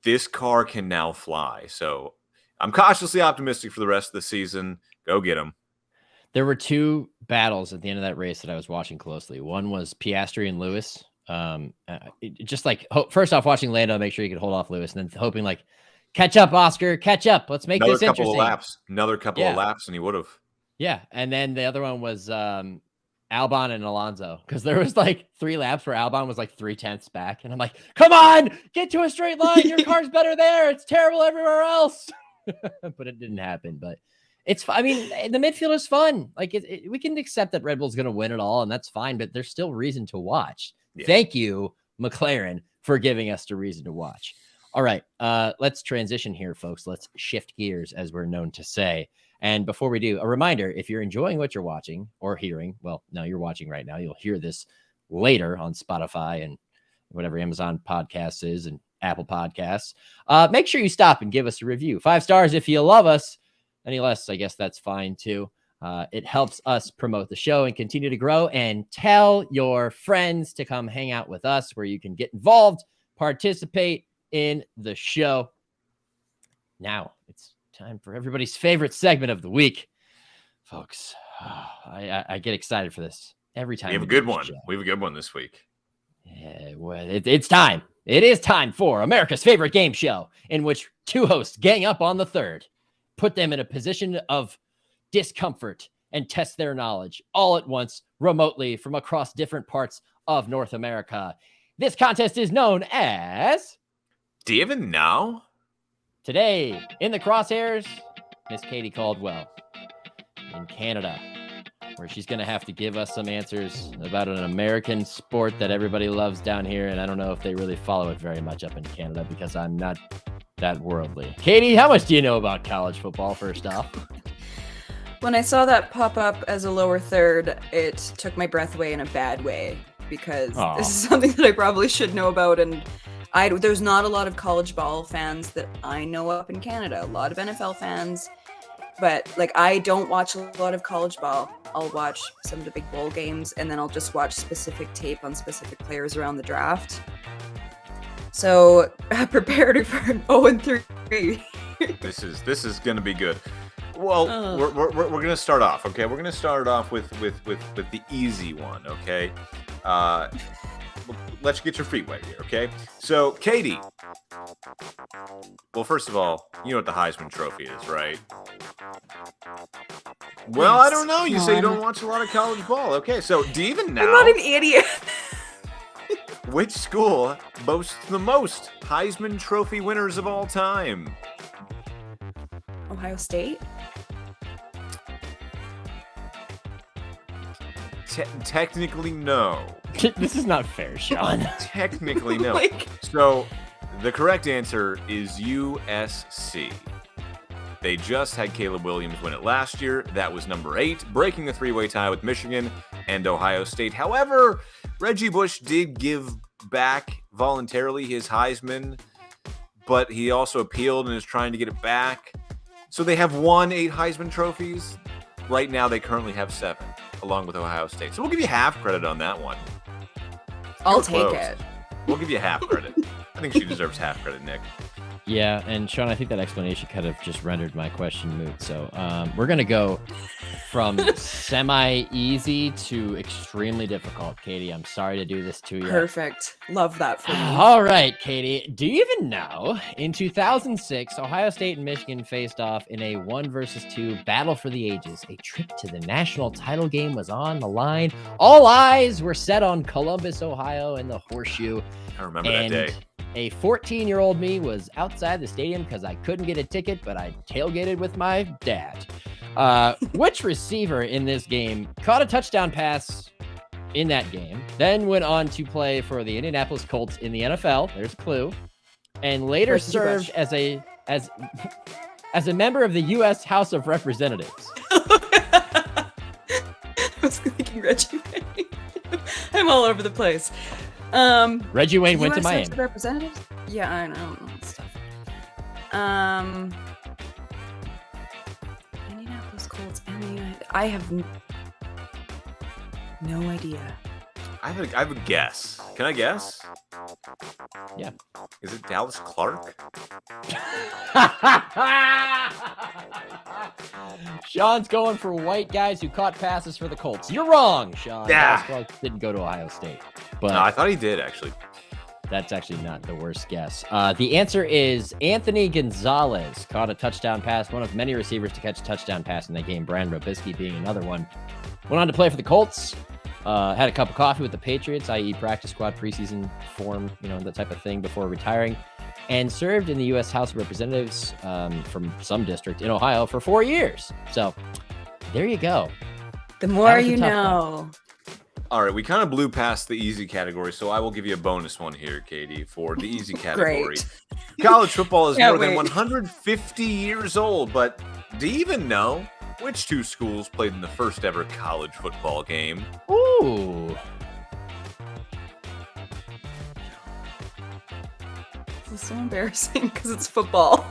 This car can now fly. So I'm cautiously optimistic for the rest of the season. Go get them. There were two battles at the end of that race that I was watching closely. One was Piastri and Lewis. Just like first off, watching Lando make sure he could hold off Lewis, and then hoping like, catch up, Oscar, catch up. Let's make this interesting. Another couple of laps, and he would have. Yeah, and then the other one was Albon and Alonso, because there was like 3 laps where Albon was like 0.3 back, and I'm like, come on, get to a straight line. Your car's better there. It's terrible everywhere else. But it didn't happen. But I mean, the midfield is fun. Like we can accept that Red Bull's going to win it all, and that's fine. But there's still reason to watch. Yeah. Thank you, McLaren, for giving us the reason to watch. All right, let's transition here, folks. Let's shift gears, as we're known to say. And before we do, a reminder, if you're enjoying what you're watching or hearing, well, no, you're watching right now. You'll hear this later on Spotify and whatever Amazon Podcasts is and Apple Podcasts. Make sure you stop and give us a review. 5 stars if you love us. Any less, I guess that's fine too. It helps us promote the show and continue to grow. And tell your friends to come hang out with us, where you can get involved, participate in the show. Now it's time for everybody's favorite segment of the week, folks. I get excited for this every time. We have a good one. We have a good one this week. Yeah, well, it's time. It is time for America's favorite game show, in which 2 hosts gang up on the third, put them in a position of discomfort, and test their knowledge all at once, remotely from across different parts of North America. This contest is known as... Do you even know? Today, in the crosshairs, Miss Katie Caldwell in Canada, where she's going to have to give us some answers about an American sport that everybody loves down here, and I don't know if they really follow it very much up in Canada because I'm not that worldly. Katie, how much do you know about college football, first off? When I saw that pop up as a lower third, it took my breath away in a bad way, because this is something that I probably should know about, and there's not a lot of college ball fans that I know up in Canada. A lot of NFL fans, but like I don't watch a lot of college ball. I'll watch some of the big bowl games, and then I'll just watch specific tape on specific players around the draft. So prepare for an 0-3. This is going to be good. Well, we're going to start off, okay? We're going to start off with the easy one, okay? Let's get your feet wet here, okay? So, Katie. Well, first of all, you know what the Heisman Trophy is, right? Well, I don't know. You say you don't watch a lot of college ball. Okay, so do you even know? I'm not an idiot. Which school boasts the most Heisman Trophy winners of all time? Ohio State? Technically, no. This is not fair, Sean. Technically, no. So, the correct answer is USC. They just had Caleb Williams win it last year. That was number 8, breaking the 3-way tie with Michigan and Ohio State. However, Reggie Bush did give back voluntarily his Heisman, but he also appealed and is trying to get it back. So they have won 8 Heisman trophies. Right now, they currently have 7, along with Ohio State. So we'll give you half credit on that one. I'll take it. We'll give you half credit. I think she deserves half credit, Nick. Yeah, and Sean, I think that explanation kind of just rendered my question moot. So we're going to go from semi-easy to extremely difficult. Katie, I'm sorry to do this to you. Perfect. Love that for me. All right, Katie. Do you even know, in 2006, Ohio State and Michigan faced off in a 1-2 battle for the ages. A trip to the national title game was on the line. All eyes were set on Columbus, Ohio, and the Horseshoe. I remember that day. A 14-year-old me was outside the stadium because I couldn't get a ticket, but I tailgated with my dad. Which receiver in this game caught a touchdown pass in that game, then went on to play for the Indianapolis Colts in the NFL? There's a clue. And later served as as a member of the U.S. House of Representatives? I was thinking Reggie Wayne. I'm all over the place. Reggie Wayne went to US Miami. House of Representatives? Yeah, I know that stuff. Indianapolis Colts and the United. I have no idea. I have a guess. Can I guess? Yeah. Is it Dallas Clark? Sean's going for white guys who caught passes for the Colts. You're wrong, Sean. Yeah. Dallas Clark didn't go to Ohio State, but No, I thought he did actually. that's actually not the worst guess. The answer is Anthony Gonzalez caught a touchdown pass, one of many receivers to catch a touchdown pass in the game. Brian Robisky being another one. Went on to play for the Colts. Had a cup of coffee with the Patriots, i.e. practice squad, preseason form, that type of thing before retiring, and served in the U.S. House of Representatives from some district in Ohio for 4 years. So there you go. The more was a you tough know. All right, we kind of blew past the easy category, so I will give you a bonus one here, Katie, for the easy category. Great. College football is Can't more than wait. 150 years old, but do you even know which two schools played in the first ever college football game? Ooh. This is so embarrassing because it's football.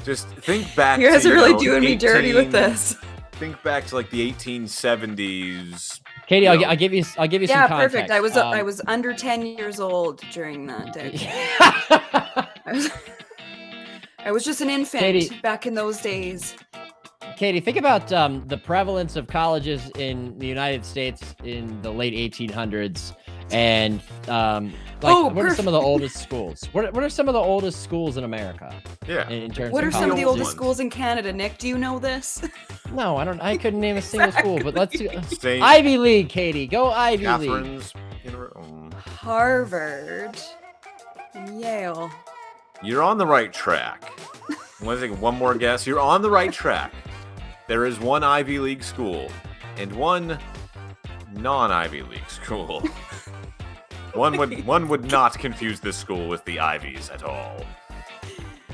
Just think back. You guys to, are really know, doing me dirty with 18 this. Think back to like the 1870s. Katie, No. I'll give you some Yeah, context. perfect. I was under 10 years old during that day. I was just an infant Katie. back in those days. Katie, think about the prevalence of colleges in the United States in the late 1800s, and what are some of the oldest schools? What are some of the oldest schools in America? Yeah. In terms What of are some of the colleges? oldest ones. schools in Canada, Nick? Do you know this? No, I don't. I couldn't name a single school, but let's St. Ivy League, Katie. Go Ivy League. Catherine's. Harvard and Yale. You're on the right track. I'm going to take one more guess. You're on the right track. There is one Ivy League school and one non-Ivy League school. One would not confuse this school with the Ivies at all.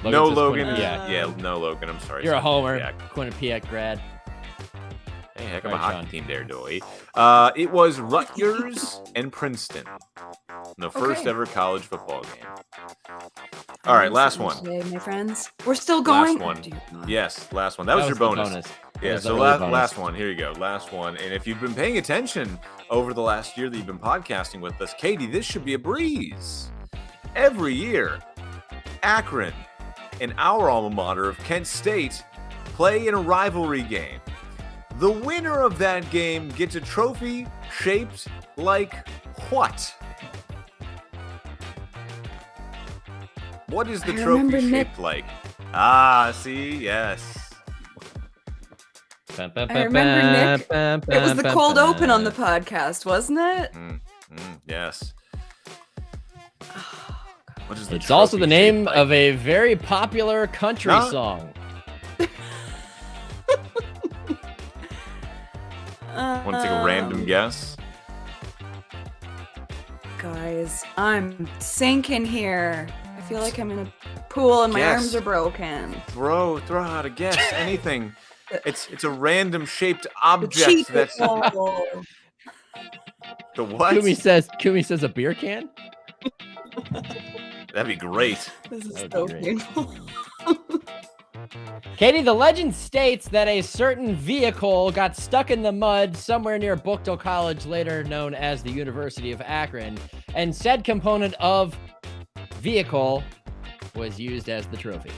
No, says Logan. Quinnipiac. Yeah, no, Logan. I'm sorry. You're a homer. Quinnipiac. Quinnipiac grad. Hey, heck of a Right, hockey Sean. team there, Doy. It was Rutgers and Princeton. The first Okay. ever college football game. All right, last one. Today, my friends. We're still going. Last one. Oh, dear God. Yes, last one. That was your the bonus. That Yeah, was the so early bonus. last one. Here you go. Last one. And if you've been paying attention over the last year that you've been podcasting with us, Katie, this should be a breeze. Every year, Akron and our alma mater of Kent State play in a rivalry game. The winner of that game gets a trophy shaped like what? What is the I trophy remember shaped Nick- like? Ah, see, yes. I remember Nick. It was the cold open on the podcast, wasn't it? Yes. What is the It's also the trophy name shaped like? of a very popular country No. song. Want to take a random guess? Guys, I'm sinking here. I feel like I'm in a pool and my Guess. arms are broken. Throw out a guess. Anything. It's a random shaped The object cheat that's ball. the what? Kumi says a beer can. That'd be great. This is That so would be great. painful. Katie, the legend states that a certain vehicle got stuck in the mud somewhere near Buchtel College, later known as the University of Akron, and said component of vehicle was used as the trophy.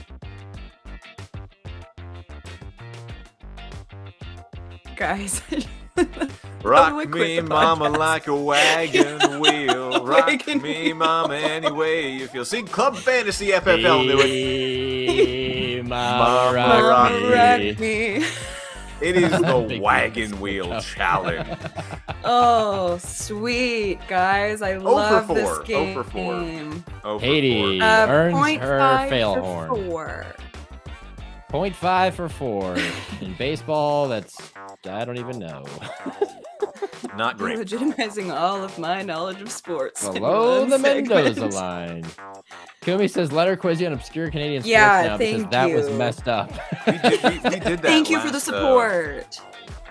Guys. Rock we me, quit the mama, podcast. like a wagon wheel. Rock Wagon me, wheel. mama, any way you feel. See, Club Fantasy FFL knew it. Hey, Mama, Mama, rock rock me. Wreck me. It is the Big wagon wheels. wheel challenge. Oh, sweet, guys. I love this 4. game. 0 for 4. 0 for Katie 4. earns 0.5 her fail for horn. 4. 0.5 for 4. In baseball, that's, I don't even know. Not You're great. legitimizing all of my knowledge of sports. in Below one the segment. Mendoza line. Kumi says, let her quiz you on obscure Canadian sports Yeah, now because thank that was you. messed up. We did that. Thank you for the last, support.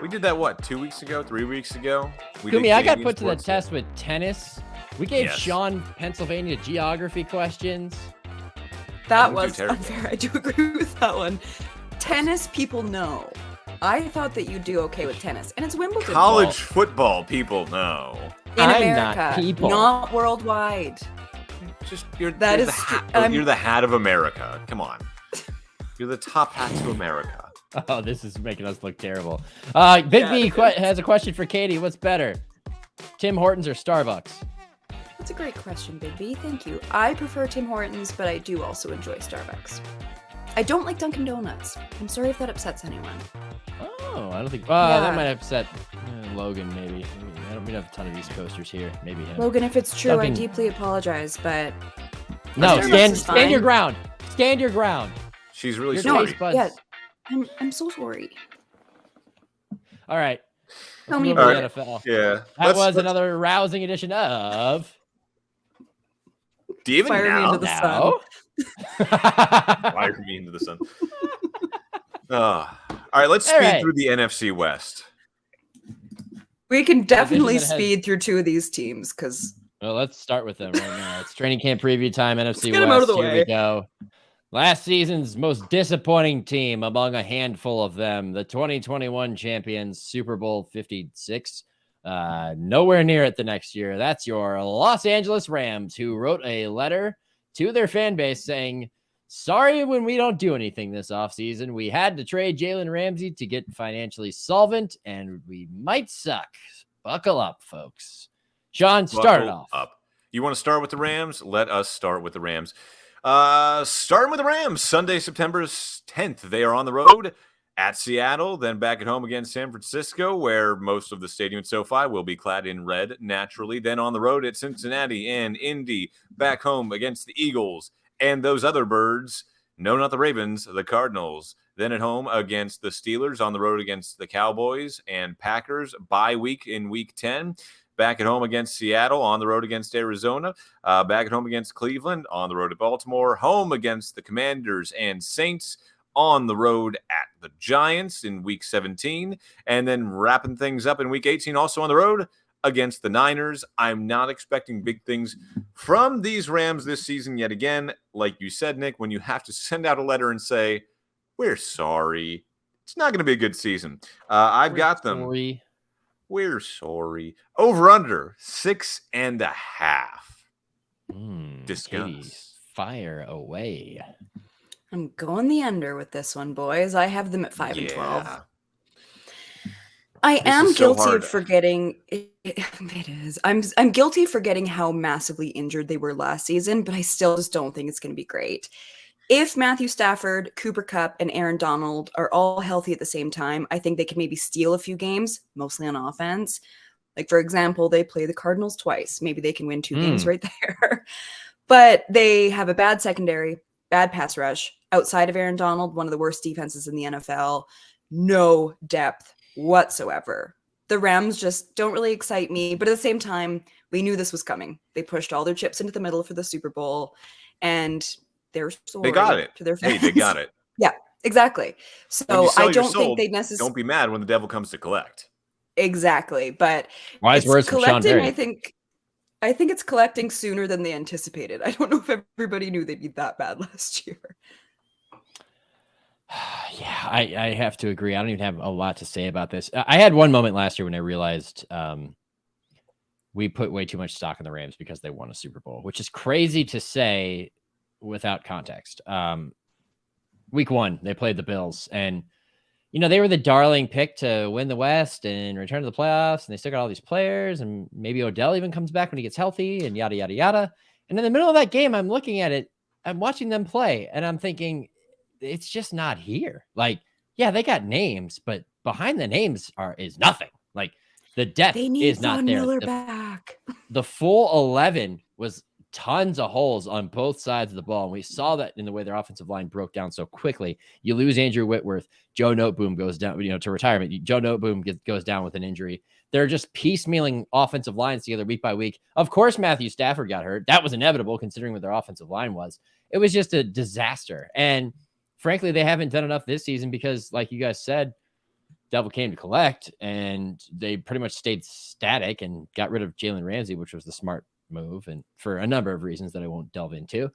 We did that, what, 2 weeks ago, 3 weeks ago? Kumi, I got Canadian put to the sports. test with tennis. We gave Yes. Sean Pennsylvania geography questions. That didn't do was terrible. unfair. I do agree with that one. Tennis people know. I thought that you'd do okay with tennis, and it's Wimbledon. College football people know. in I'm America, not people. not worldwide. Just That you're is the hat. I'm- You're the hat of America. Come on. You're the top hat to America. Oh, this is making us look terrible. Big Yeah, B it is. has a question for Katie. What's better, Tim Hortons or Starbucks? That's a great question, Big B. Thank you. I prefer Tim Hortons, but I do also enjoy Starbucks. I don't like Dunkin' Donuts. I'm sorry if that upsets anyone. Oh, I don't think. Yeah. That might upset Logan. Maybe. I don't. We don't have a ton of East Coasters here. Maybe him. Logan, if it's true, I Dunkin'- deeply apologize, but No, Starbucks stand is stand your fine. ground. Stand your ground. She's really Your sorry. taste buds. yeah, I'm so sorry. All right. Tell Let's me move to the about NFL. Yeah. That was another rousing edition of. Do you even Fire me know? into the sun. Now? Fire me into the sun. All right, let's All speed right. through the NFC West. We can definitely that has- speed through two of these teams because Well, let's start with them right now. It's training camp preview time. NFC get 'em out West. of the Here we way. go. Last season's most disappointing team among a handful of them, the 2021 champions, Super Bowl 56. Nowhere near it the next year. That's your Los Angeles Rams, who wrote a letter to their fan base saying, sorry when we don't do anything this offseason. We had to trade Jalen Ramsey to get financially solvent, and we might suck. Buckle up, folks. Sean, start it Buckle off. up. You want to start with the Rams? Let us start with the Rams. Starting with the Rams, Sunday, September 10th. They are on the road at Seattle, then back at home against San Francisco, where most of the stadium at SoFi will be clad in red, naturally. Then on the road at Cincinnati and Indy, back home against the Eagles and those other birds. No, not the Ravens, the Cardinals. Then at home against the Steelers, on the road against the Cowboys and Packers, bye week in week 10. Back at home against Seattle, on the road against Arizona, back at home against Cleveland, on the road at Baltimore, home against the Commanders and Saints, on the road at the Giants in week 17, and then wrapping things up in week 18, also on the road against the Niners. I'm not expecting big things from these Rams this season yet again. Like you said, Nick, when you have to send out a letter and say, we're sorry, it's not going to be a good season. I've got them. Sorry. We're sorry. Over under 6.5. Discuss. Katie, fire away. I'm going the under with this one, boys. I have them at 5 and 12. I am is so guilty hard. of forgetting. It is. I'm guilty of forgetting how massively injured they were last season, but I still just don't think it's going to be great. If Matthew Stafford, Cooper Kupp, and Aaron Donald are all healthy at the same time, I think they can maybe steal a few games, mostly on offense. Like, for example, they play the Cardinals twice. Maybe they can win 2 games right there. But they have a bad secondary, bad pass rush. Outside of Aaron Donald, one of the worst defenses in the NFL. No depth whatsoever. The Rams just don't really excite me. But at the same time, we knew this was coming. They pushed all their chips into the middle for the Super Bowl. And they're sorry They got it. to their fans. Hey, they got it. Yeah, exactly. When you So sell I your don't soul, think they necessarily... Don't be mad when the devil comes to collect. Exactly. But Wise it's words from Sean collecting, Barry. I think it's collecting sooner than they anticipated. I don't know if everybody knew they'd be that bad last year. Yeah, I have to agree. I don't even have a lot to say about this. I had one moment last year when I realized we put way too much stock in the Rams because they won a Super Bowl, which is crazy to say without context. Week 1, they played the Bills, and they were the darling pick to win the West and return to the playoffs, and they still got all these players, and maybe Odell even comes back when he gets healthy, and yada, yada, yada. And in the middle of that game, I'm looking at it, I'm watching them play, and I'm thinking, it's just not here. Like, yeah, they got names, but behind the names is nothing. Like, the depth They need is not Von there. Miller back. The full 11 was tons of holes on both sides of the ball. And we saw that in the way their offensive line broke down so quickly. You lose Andrew Whitworth. Joe Noteboom goes down, to retirement. Joe Noteboom goes down with an injury. they're just piecemealing offensive lines together week by week. Of course, Matthew Stafford got hurt. That was inevitable considering what their offensive line was. It was just a disaster. And frankly, they haven't done enough this season because, like you guys said, devil came to collect, and they pretty much stayed static and got rid of Jalen Ramsey, which was the smart move, and for a number of reasons that I won't delve into.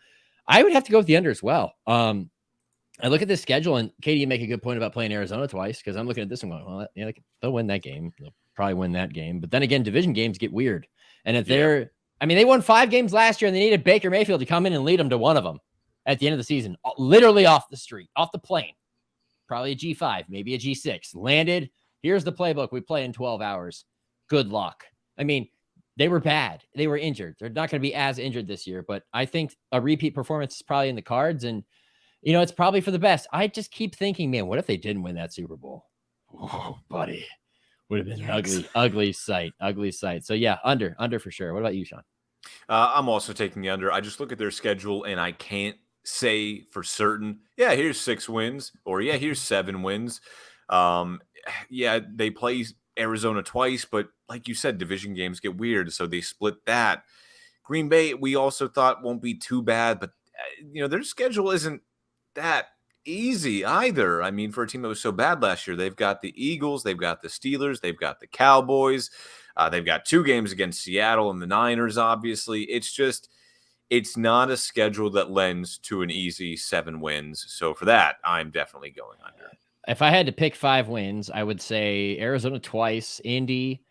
I would have to go with the under as well. I look at this schedule, and Katie, you make a good point about playing Arizona twice, because I'm looking at this and going, well, yeah, they'll win that game. They'll probably win that game. But then again, division games get weird. And if they won 5 games last year, and they needed Baker Mayfield to come in and lead them to one of them at the end of the season, literally off the street, off the plane, probably a G5, maybe a G6, landed. Here's the playbook. We play in 12 hours. Good luck. I mean, they were bad. They were injured. They're not going to be as injured this year, but I think a repeat performance is probably in the cards, and it's probably for the best. I just keep thinking, man, what if they didn't win that Super Bowl? Oh, buddy, would have been an ugly sight. So yeah, under for sure. What about you, Sean? I'm also taking the under. I just look at their schedule and I can't say for certain, yeah, here's 6 wins, or yeah, here's 7 wins. Yeah, they play Arizona twice, but like you said, division games get weird, so they split that. Green Bay, we also thought won't be too bad, but their schedule isn't that easy either. I mean, for a team that was so bad last year, they've got the Eagles, they've got the Steelers, they've got the Cowboys, they've got 2 games against Seattle and the Niners, obviously. It's not a schedule that lends to an easy 7 wins. So for that, I'm definitely going under. If I had to pick 5 wins, I would say Arizona twice, Indy,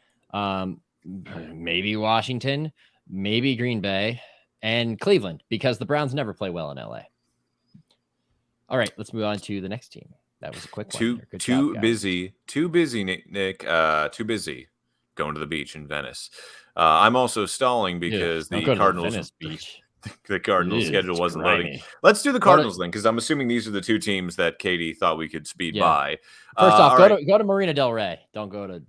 maybe Washington, maybe Green Bay, and Cleveland, because the Browns never play well in LA. All right, let's move on to the next team. That was a quick one. Too busy, Nick. Too busy going to the beach in Venice. I'm also stalling because the Cardinals beach. The Cardinals schedule wasn't loading. Let's do the Cardinals then, because I'm assuming these are the 2 teams that Katie thought we could speed by. First off, go to Marina Del Rey. Don't go to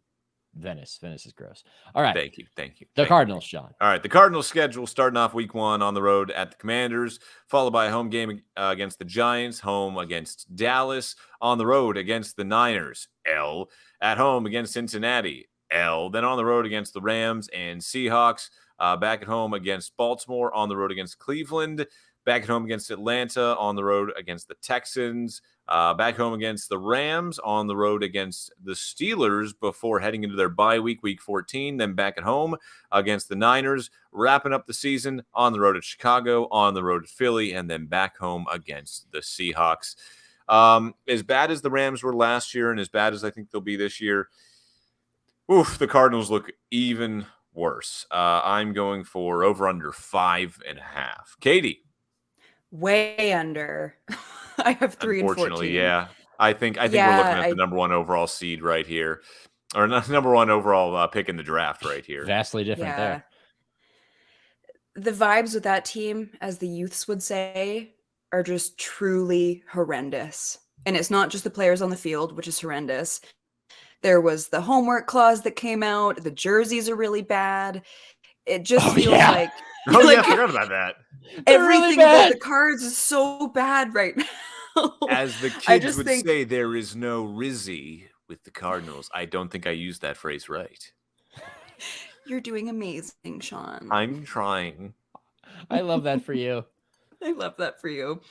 Venice. Venice is gross. All right. Thank you. The Cardinals, Sean. All right. The Cardinals schedule starting off week 1 on the road at the Commanders, followed by a home game against the Giants, home against Dallas, on the road against the Niners, L, at home against Cincinnati, L, then on the road against the Rams and Seahawks, back at home against Baltimore, on the road against Cleveland, back at home against Atlanta, on the road against the Texans, back home against the Rams, on the road against the Steelers before heading into their bye week, week 14, then back at home against the Niners, wrapping up the season on the road at Chicago, on the road at Philly, and then back home against the Seahawks. As bad as the Rams were last year and as bad as I think they'll be this year, the Cardinals look even worse. I'm going for over under 5.5. Katie. Way under. I have 3 and 14. Unfortunately, yeah. I think we're looking at the number 1 overall seed right here, or number 1 overall pick in the draft right here. Vastly different there. The vibes with that team, as the youths would say, are just truly horrendous. And it's not just the players on the field, which is horrendous. There was the homework clause that came out. The jerseys are really bad. It just feels like... I forgot about that. Everything about the Cards is so bad right now. As the kids would say, there is no Rizzy with the Cardinals. I don't think I used that phrase right. You're doing amazing, Sean. I'm trying. I love that for you. I love that for you.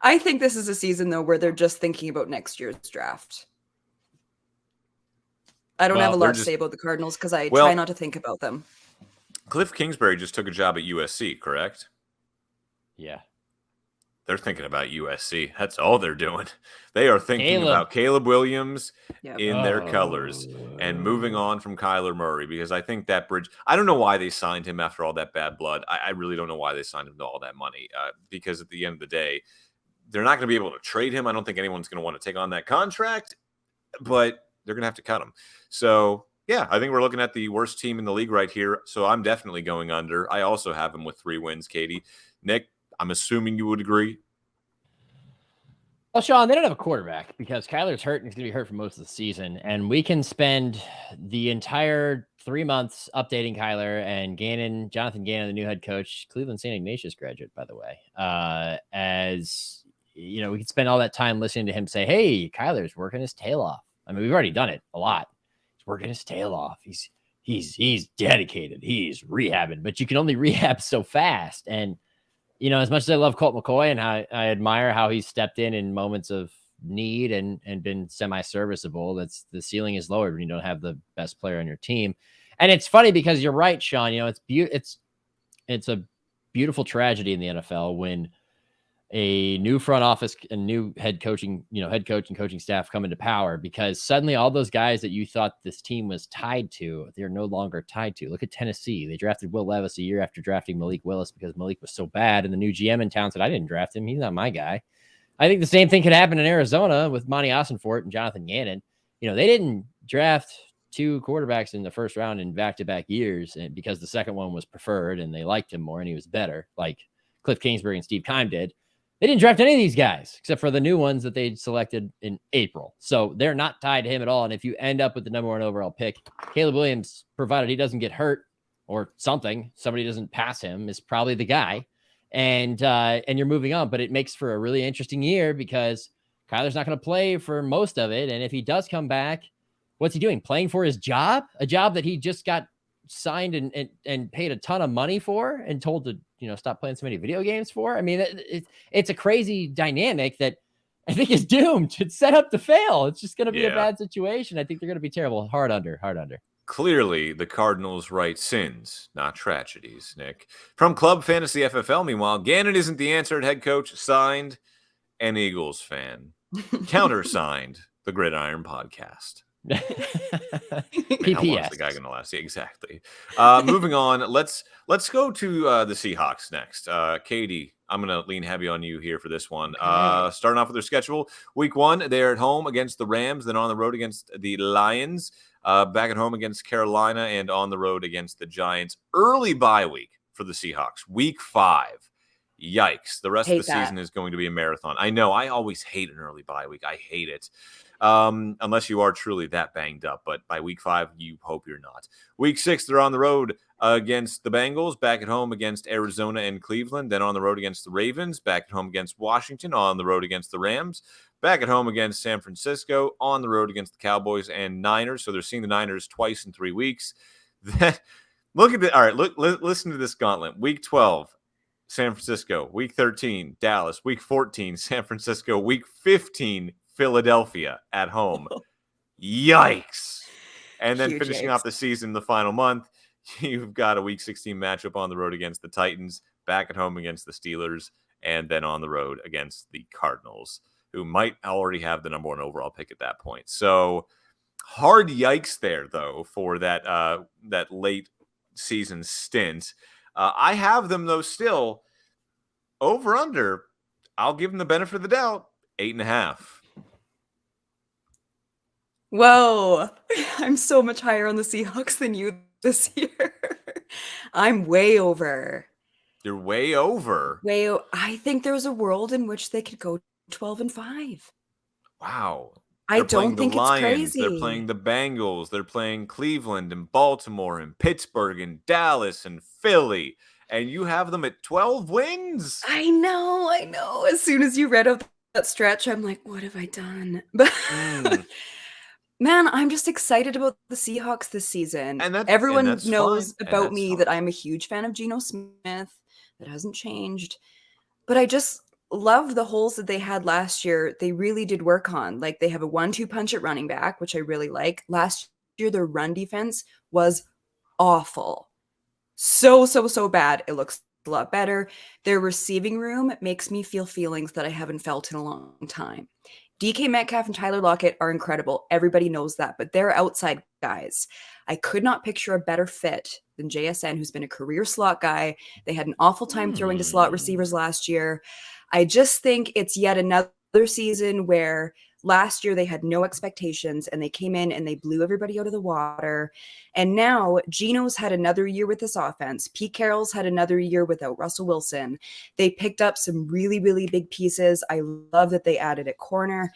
I think this is a season, though, where they're just thinking about next year's draft. I don't have a lot to say about the Cardinals because I try not to think about them. Cliff Kingsbury just took a job at USC, correct? Yeah. They're thinking about USC. That's all they're doing. They are thinking about Caleb Williams in their colors and moving on from Kyler Murray, because I think that bridge, I don't know why they signed him after all that bad blood. I really don't know why they signed him to all that money, because at the end of the day, they're not going to be able to trade him. I don't think anyone's going to want to take on that contract, but they're going to have to cut him. So, yeah, I think we're looking at the worst team in the league right here. So I'm definitely going under. I also have him with 3 wins, Katie. Nick, I'm assuming you would agree. Well, Sean, they don't have a quarterback because Kyler's hurt and he's going to be hurt for most of the season. And we can spend the entire 3 months updating Kyler and Jonathan Gannon, the new head coach, Cleveland St. Ignatius graduate, by the way. As you know, we could spend all that time listening to him say, hey, Kyler's working his tail off. I mean, we've already done it a lot. He's working his tail off. He's dedicated. He's rehabbing, but you can only rehab so fast. And, as much as I love Colt McCoy and I admire how he stepped in moments of need and been semi-serviceable, the ceiling is lowered when you don't have the best player on your team. And it's funny because you're right, Sean. It's a beautiful tragedy in the NFL when a new front office and new head coach and coaching staff come into power, because suddenly all those guys that you thought this team was tied to, they're no longer tied to. Look at Tennessee. They drafted Will Levis a year after drafting Malik Willis because Malik was so bad. And the new GM in town said, I didn't draft him. He's not my guy. I think the same thing could happen in Arizona with Monty Ossenfort and Jonathan Gannon. They didn't draft 2 quarterbacks in the first round in back-to-back years because the second one was preferred and they liked him more and he was better, like Cliff Kingsbury and Steve Keim did. They didn't draft any of these guys except for the new ones that they selected in April. So they're not tied to him at all. And if you end up with the number 1 overall pick, Caleb Williams, provided he doesn't get hurt or somebody doesn't pass him, is probably the guy. And you're moving on. But it makes for a really interesting year because Kyler's not going to play for most of it. And if he does come back, what's he doing? Playing for his job? A job that he just got signed and paid a ton of money for and told to, stop playing so many video games for. I mean, it's a crazy dynamic that I think is doomed. It's set up to fail. It's just going to be a bad situation. I think they're going to be terrible. Hard under. Clearly, the Cardinals write sins, not tragedies, Nick. From Club Fantasy FFL, meanwhile, Gannon isn't the answer at head coach. Signed, an Eagles fan. Countersigned, the Gridiron Podcast. PPS. How long's the guy going to last? Yeah, exactly. Moving on, let's go to the Seahawks next. Katie, I'm going to lean heavy on you here for this one. Okay. Starting off with their schedule, week 1, they're at home against the Rams, then on the road against the Lions, back at home against Carolina, and on the road against the Giants. Early bye week for the Seahawks, week 5. Yikes. The rest of the season is going to be a marathon. I know. I always hate an early bye week. I hate it. Unless you are truly that banged up. But by week 5, you hope you're not. Week 6, they're on the road against the Bengals, back at home against Arizona and Cleveland, then on the road against the Ravens, back at home against Washington, on the road against the Rams, back at home against San Francisco, on the road against the Cowboys and Niners. So they're seeing the Niners twice in 3 weeks. Look at the all right. Listen to this gauntlet. Week 12, San Francisco. Week 13, Dallas. Week 14, San Francisco. Week 15, Philadelphia at home. Yikes. And then Huge finishing yikes. off the season, the final month, you've got a week 16 matchup on the road against the Titans, back at home against the Steelers, and then on the road against the Cardinals, who might already have the number 1 overall pick at that point. So hard yikes there, though, for that late season stint. I have them, though, still over under. I'll give them the benefit of the doubt. 8.5. Whoa, I'm so much higher on the Seahawks than you this year. I'm way over. You're way over. I think there's a world in which they could go 12-5. Wow. I They're playing don't think the Lions, it's crazy. They're playing the Bengals. They're playing Cleveland and Baltimore and Pittsburgh and Dallas and Philly. And you have them at 12 wins. I know. As soon as you read out that stretch, I'm like, what have I done? But man, I'm just excited about the Seahawks this season. Everyone knows about me that I'm a huge fan of Geno Smith. That hasn't changed. But I just love the holes that they had last year. They really did work on. Like, they have a 1-2 punch at running back, which I really like. Last year, their run defense was awful. So bad. It looks a lot better. Their receiving room makes me feel feelings that I haven't felt in a long time. DK Metcalf and Tyler Lockett are incredible. Everybody knows that, but they're outside guys. I could not picture a better fit than JSN, who's been a career slot guy. They had an awful time throwing to slot receivers last year. I just think it's yet another season where last year they had no expectations and they came in and they blew everybody out of the water. And now Geno's had another year with this offense. Pete Carroll's had another year without Russell Wilson. They picked up some really, really big pieces. I love that they added a corner.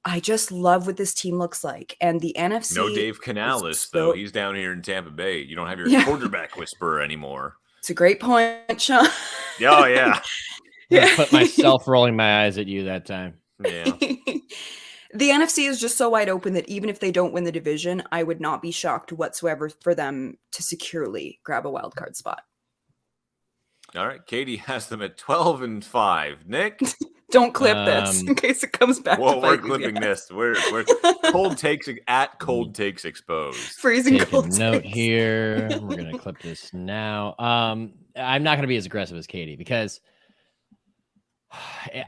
I just love what this team looks like. And the NFC... No Dave Canales, though. He's down here in Tampa Bay. You don't have your quarterback whisperer anymore. It's a great point, Sean. Oh, yeah. I put myself rolling my eyes at you that time. Yeah. The NFC is just so wide open that even if they don't win the division, I would not be shocked whatsoever for them to securely grab a wild card spot. All right, Katie has them at 12-5. Nick, don't clip this in case it comes back. Well, we're clipping this. We're cold takes exposed. Freezing Take cold a note takes. here. We're gonna clip this now. I'm not gonna be as aggressive as Katie because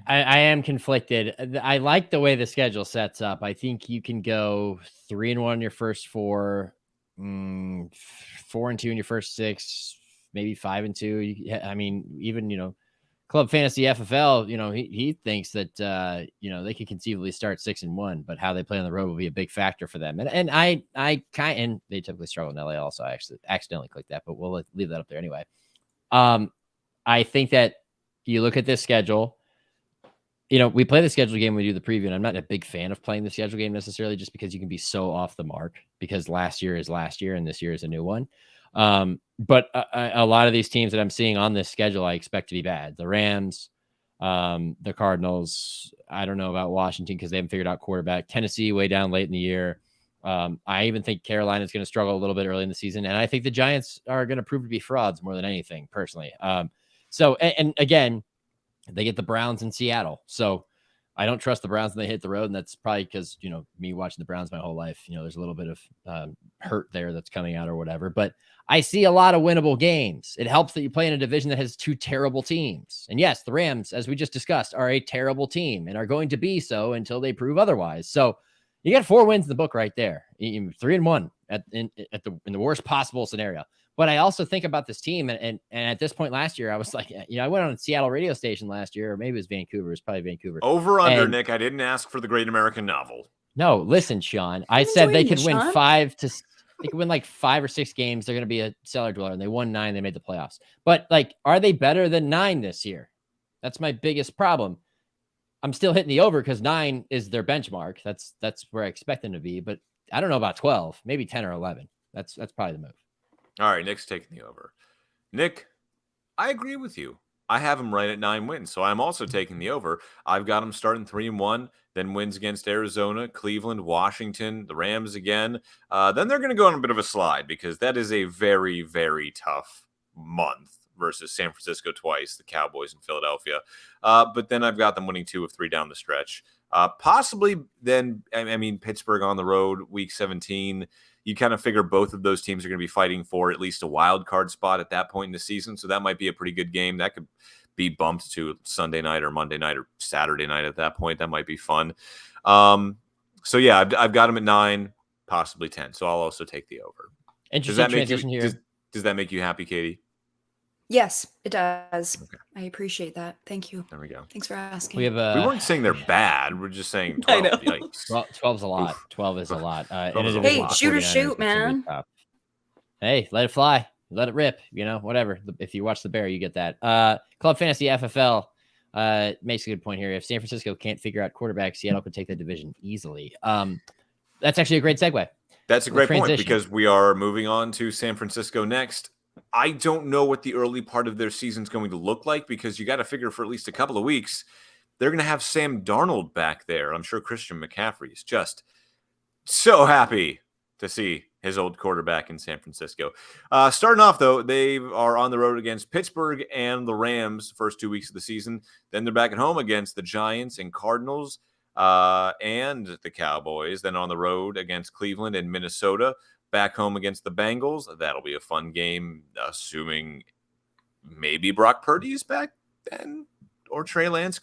I am conflicted. I like the way the schedule sets up. I think you can go 3-1 in your first 4, 4-2 in your first 6, maybe 5-2. I mean, even Club Fantasy FFL, he thinks that they could conceivably start 6-1, but how they play on the road will be a big factor for them. And they typically struggle in LA also. I actually accidentally clicked that, but we'll leave that up there anyway. I think that you look at this schedule, we play the schedule game, we do the preview, and I'm not a big fan of playing the schedule game necessarily just because you can be so off the mark because last year is last year and this year is a new one. But a lot of these teams that I'm seeing on this schedule, I expect to be bad. The Rams, the Cardinals, I don't know about Washington because they haven't figured out quarterback. Tennessee way down late in the year. I even think Carolina is going to struggle a little bit early in the season. And I think the Giants are going to prove to be frauds more than anything, personally. So again, they get the Browns in Seattle. So I don't trust the Browns when they hit the road. And that's probably because, me watching the Browns my whole life, there's a little bit of hurt there that's coming out or whatever. But I see a lot of winnable games. It helps that you play in a division that has 2 terrible teams. And yes, the Rams, as we just discussed, are a terrible team and are going to be so until they prove otherwise. So you got 4 wins in the book right there. 3-1 in the worst possible scenario. But I also think about this team, and at this point last year, I was like, I went on a Seattle radio station last year, or maybe it was Vancouver. It was probably Vancouver. Over under, Nick. I didn't ask for the Great American Novel. No, listen, Sean. I said they could win 5 or 6 games. They're going to be a cellar dweller, and they won 9. They made the playoffs. But are they better than 9 this year? That's my biggest problem. I'm still hitting the over because 9 is their benchmark. That's where I expect them to be. But I don't know about 12, maybe 10 or 11. That's probably the move. All right, Nick's taking the over. Nick, I agree with you. I have him right at 9 wins, so I'm also taking the over. I've got him starting 3-1, then wins against Arizona, Cleveland, Washington, the Rams again. Then they're going to go on a bit of a slide because that is a very, very tough month versus San Francisco twice, the Cowboys and Philadelphia. But then I've got them winning 2 of 3 down the stretch. Possibly then, Pittsburgh on the road, week 17. You kind of figure both of those teams are going to be fighting for at least a wild card spot at that point in the season. So that might be a pretty good game. That could be bumped to Sunday night or Monday night or Saturday night at that point. That might be fun. So yeah, I've got them at 9, possibly 10. So I'll also take the over. Interesting transition here. Does that make you happy, Katie? Yes, it does. Okay. I appreciate that. Thank you. There we go. Thanks for asking. We weren't saying they're bad. We're just saying 12. I know. Yikes. Well, 12's a lot. 12 is a lot. Hey, shoot or shoot, man. Hey, let it fly. Let it rip. Whatever. If you watch the Barie, you get that. Club Fantasy FFL makes a good point here. If San Francisco can't figure out quarterback, Seattle could take the division easily. That's actually a great segue. That's a great point because we are moving on to San Francisco next. I don't know what the early part of their season is going to look like because you got to figure for at least a couple of weeks, they're going to have Sam Darnold back there. I'm sure Christian McCaffrey is just so happy to see his old quarterback in San Francisco. Starting off, though, they are on the road against Pittsburgh and the Rams the first 2 weeks of the season. Then they're back at home against the Giants and Cardinals and the Cowboys. Then on the road against Cleveland and Minnesota. Back home against the Bengals. That'll be a fun game, assuming maybe Brock Purdy is back then or Trey Lance, ?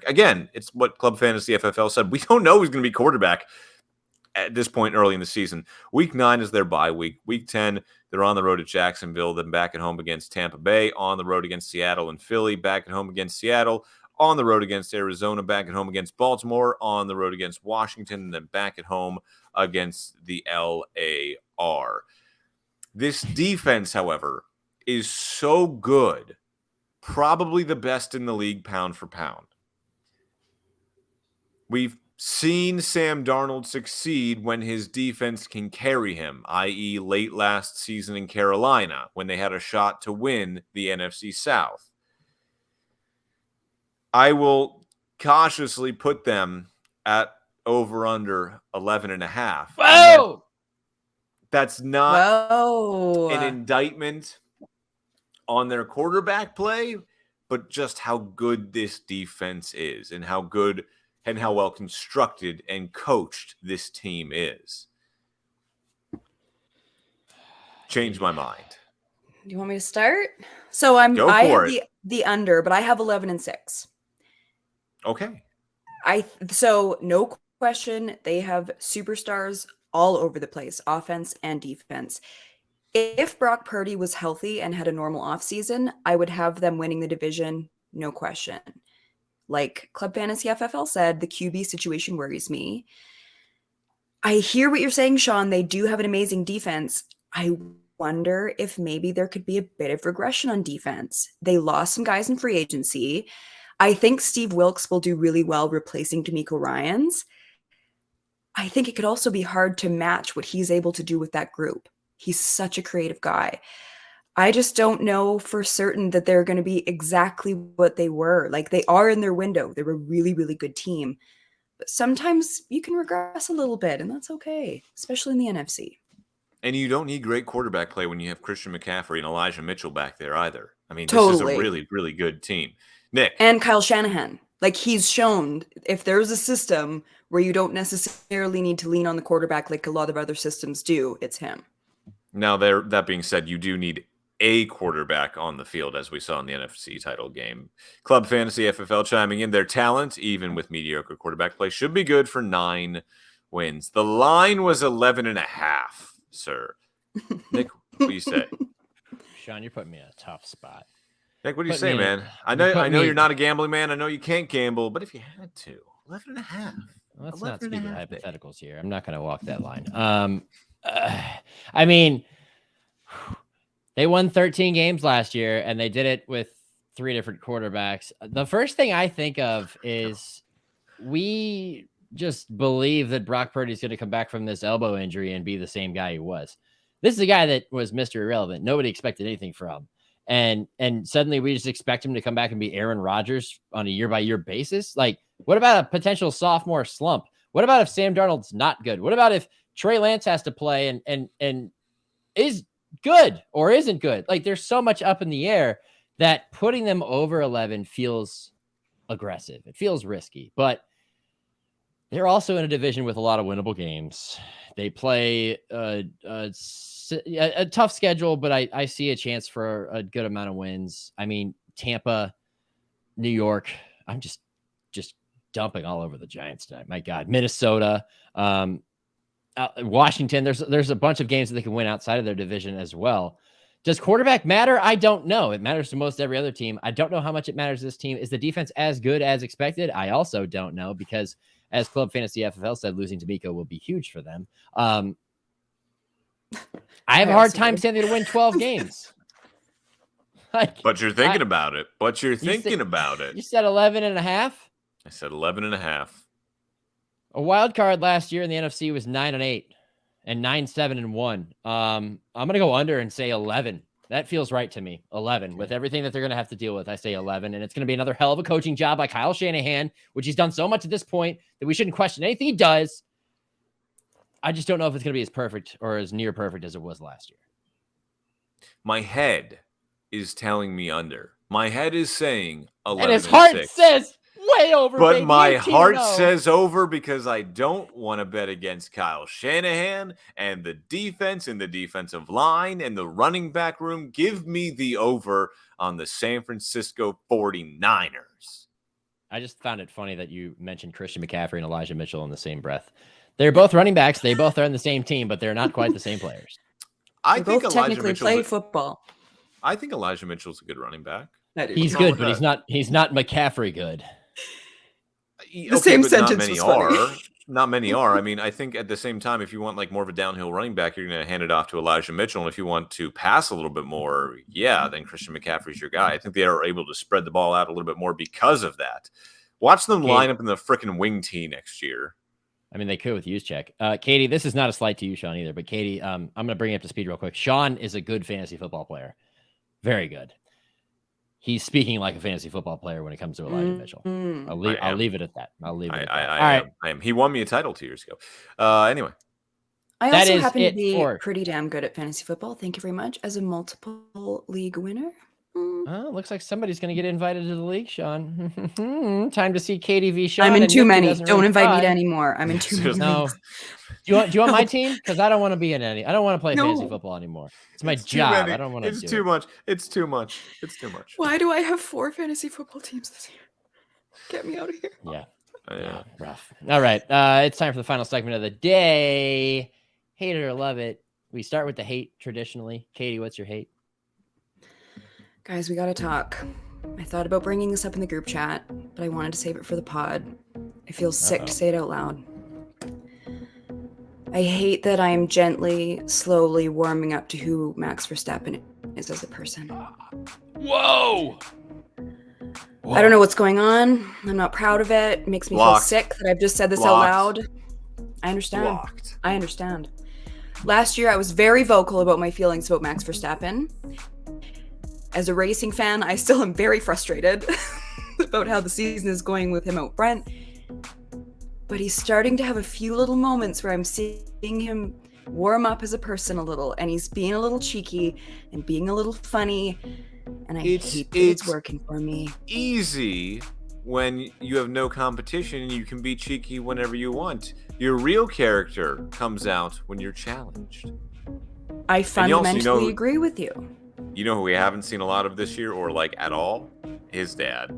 Again, it's what Club Fantasy FFL said. We don't know who's going to be quarterback at this point early in the season. Week 9 is their bye week. Week 10, they're on the road at Jacksonville, then back at home against Tampa Bay, on the road against Seattle and Philly, back at home against Seattle, on the road against Arizona, back at home against Baltimore, on the road against Washington, and then back at home against the LAR. This defense, however, is so good, probably the best in the league pound for pound. We've seen Sam Darnold succeed when his defense can carry him, i.e. late last season in Carolina when they had a shot to win the NFC South. I will cautiously put them at over under 11.5. Whoa! That's not Whoa. an indictment on their quarterback play, but just how good this defense is and how good and how well constructed and coached this team is. Change my mind. Do you want me to start? So I have the under, but I have 11-6. Okay. So no question, they have superstars all over the place, offense and defense. If Brock Purdy was healthy and had a normal offseason, I would have them winning the division, no question. Like Club Fantasy FFL said, the QB situation worries me. I hear what you're saying, Sean. They do have an amazing defense. I wonder if maybe there could be a bit of regression on defense. They lost some guys in free agency. I think Steve Wilkes will do really well replacing D'Amico Ryans. I think it could also be hard to match what he's able to do with that group. He's such a creative guy. I just don't know for certain that they're going to be exactly what they were. Like, they are in their window. They're a really, really good team. But sometimes you can regress a little bit, and that's okay, especially in the NFC. And you don't need great quarterback play when you have Christian McCaffrey and Elijah Mitchell back there either. I mean, This is a really, really good team. Nick. And Kyle Shanahan. Like, he's shown if there's a system where you don't necessarily need to lean on the quarterback like a lot of other systems do, it's him. Now, that being said, you do need a quarterback on the field, as we saw in the NFC title game. Club Fantasy FFL chiming in. Their talent, even with mediocre quarterback play, should be good for 9 wins. The line was 11.5, sir. Nick, what do you say? Sean, you're putting me in a tough spot. Nick, what do you say, man? I know you're not a gambling man. I know you can't gamble, but if you had to, 11.5. Let's not speak in hypotheticals here. I'm not going to walk that line. I mean, they won 13 games last year, and they did it with 3 different quarterbacks. The first thing I think of is we just believe that Brock Purdy is going to come back from this elbow injury and be the same guy he was. This is a guy that was Mr. Irrelevant. Nobody expected anything from. And suddenly we just expect him to come back and be Aaron Rodgers on a year-by-year basis. Like, what about a potential sophomore slump? What about if Sam Darnold's not good? What about if Trey Lance has to play and is good or isn't good? Like, there's so much up in the air that putting them over 11 feels aggressive. It feels risky, but they're also in a division with a lot of winnable games. They play a tough schedule, but I see a chance for a good amount of wins. I mean, Tampa, New York, I'm just dumping all over the Giants tonight. My God, Minnesota, Washington. There's a bunch of games that they can win outside of their division as well. Does quarterback matter? I don't know. It matters to most every other team. I don't know how much it matters to this team. Is the defense as good as expected? I also don't know, because as Club Fantasy FFL said, losing to Miko will be huge for them. I have a hard time saying they're to win 12 games. But you're thinking about it. You said 11.5? I said 11.5. A wild card last year in the NFC was 9-8 and 9-7-1. I'm going to go under and say 11. That feels right to me. 11 with everything that they're going to have to deal with. I say 11, and it's going to be another hell of a coaching job by Kyle Shanahan, which he's done so much at this point that we shouldn't question anything he does. I just don't know if it's going to be as perfect or as near perfect as it was last year. My head is telling me under. My head is saying 11. And his heart says way over. But baby. my heart says over, because I don't want to bet against Kyle Shanahan and the defense and the defensive line and the running back room. Give me the over on the San Francisco 49ers. I just found it funny that you mentioned Christian McCaffrey and Elijah Mitchell in the same breath. They're both running backs. They both are in the same team, but they're not quite the same players. I think both technically play football. I think Elijah Mitchell's a good running back. He's good, but he's not McCaffrey good. The same sentence was funny. Not many are. I mean, I think at the same time, if you want like more of a downhill running back, you're going to hand it off to Elijah Mitchell. And if you want to pass a little bit more, then Christian McCaffrey's your guy. I think they are able to spread the ball out a little bit more because of that. Watch them line up in the freaking wing tee next year. I mean, they could with Juszczyk. Katie, this is not a slight to you, Sean, either. But Katie, I'm going to bring you up to speed real quick. Sean is a good fantasy football player. Very good. he's speaking like a fantasy football player when it comes to Elijah Mitchell. I'll leave it at that. All right. I am. He won me a title 2 years ago. Anyway. I also happen to be pretty damn good at fantasy football. Thank you very much. As a multiple league winner. Looks like somebody's going to get invited to the league, Sean. Time to see Katie v. Sean. I'm in too many. Don't invite me to anymore. I'm in too many. No. Do you want my team? Because I don't want to be in any. I don't want to play fantasy football anymore. It's my job. I don't want to. It's too much. It's too much. It's too much. Why do I have 4 fantasy football teams this year? Get me out of here. Yeah. Rough. All right. It's time for the final segment of the day. Hate it or love it. We start with the hate traditionally. Katie, what's your hate? Guys, we got to talk. I thought about bringing this up in the group chat, but I wanted to save it for the pod. I feel sick to say it out loud. I hate that I am gently, slowly warming up to who Max Verstappen is as a person. Whoa! I don't know what's going on. I'm not proud of it. It makes me feel sick that I've just said this out loud. I understand. I understand. Last year, I was very vocal about my feelings about Max Verstappen. As a racing fan, I still am very frustrated about how the season is going with him out front. But he's starting to have a few little moments where I'm seeing him warm up as a person a little, and he's being a little cheeky and being a little funny. And I hate that it's working for me. Easy when you have no competition and you can be cheeky whenever you want. Your real character comes out when you're challenged. I fundamentally agree with you. You know who we haven't seen a lot of this year, or like at all? His dad.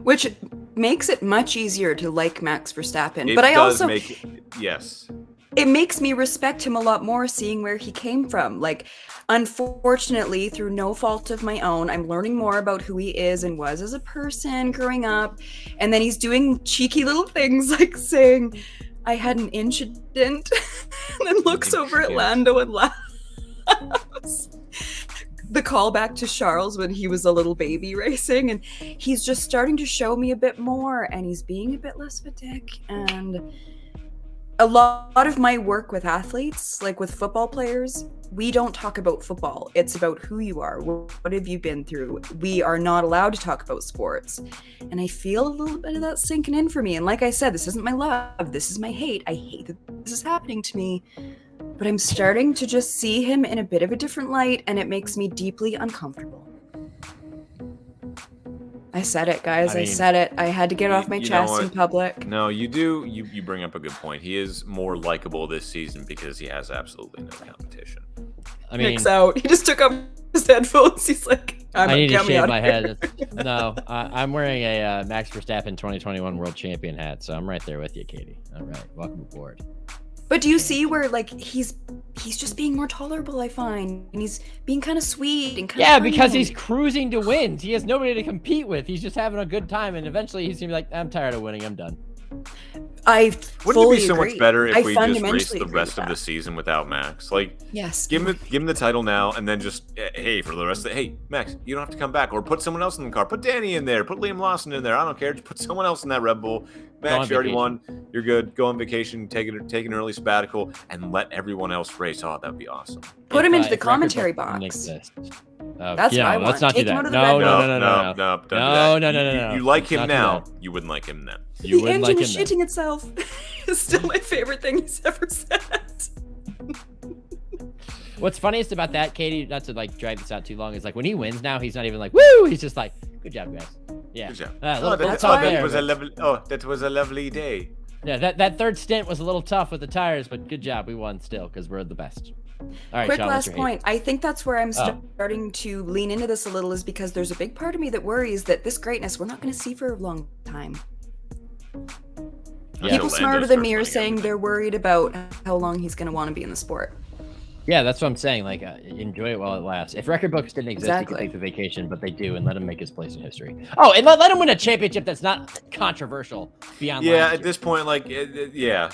Which makes it much easier to like Max Verstappen. But I also yes. It makes me respect him a lot more seeing where he came from. Like, unfortunately, through no fault of my own, I'm learning more about who he is and was as a person growing up. And then he's doing cheeky little things like saying, I had an incident, and then looks over at Lando and laughs. The callback to Charles when he was a little baby racing, and he's just starting to show me a bit more, and he's being a bit less of a dick. And a lot of my work with athletes, like with football players, we don't talk about football. It's about who you are. What have you been through? We are not allowed to talk about sports. And I feel a little bit of that sinking in for me. And like I said, this isn't my love. This is my hate. I hate that this is happening to me. But I'm starting to just see him in a bit of a different light, and it makes me deeply uncomfortable. I said it, guys. I said it. I had to get off my chest in public. No, you do. You bring up a good point. He is more likable this season because he has absolutely no competition. I mean, Nick's out. He just took off his headphones. He's like, I need to shave my head. No, I'm wearing a Max Verstappen 2021 World Champion hat, so I'm right there with you, Katie. All right, welcome aboard. But do you see where, like, he's just being more tolerable, I find, and he's being kind of sweet and kind of funny. Because he's cruising to wins. He has nobody to compete with. He's just having a good time, and eventually he's gonna be like, I'm tired of winning. I'm done. Wouldn't it be so much better if we just raced the rest of the season without Max? Like, yes, give him the title now, and then just hey, for the rest of hey, Max, you don't have to come back, or put someone else in the car. Put Danny in there. Put Liam Lawson in there. I don't care. Just put someone else in that Red Bull. Max, you already won. You're good. Go on vacation. Take an early sabbatical, and let everyone else race. Oh, that'd be awesome. Put him into the commentary box. That's what I want. Let's not do that. No. You like him now. You wouldn't like him then. The engine is shitting itself. It's still my favorite thing he's ever said. What's funniest about that, Katie, not to like drag this out too long, is like when he wins now, he's not even like, woo! He's just like, good job, guys. Yeah. Good job. That was a lovely day. Yeah, that third stint was a little tough with the tires, but good job. We won still because we're the best. All right, quick Sean, last point. I think that's where I'm starting to lean into this a little, is because there's a big part of me that worries that this greatness we're not going to see for a long time. Yeah. People smarter than me are saying they're worried about how long he's going to want to be in the sport. Yeah, that's what I'm saying. Like, enjoy it while it lasts. If record books didn't exist, he could take the vacation, but they do, and let him make his place in history. Oh, and let him win a championship that's not controversial beyond. Yeah, at this point, like, yeah,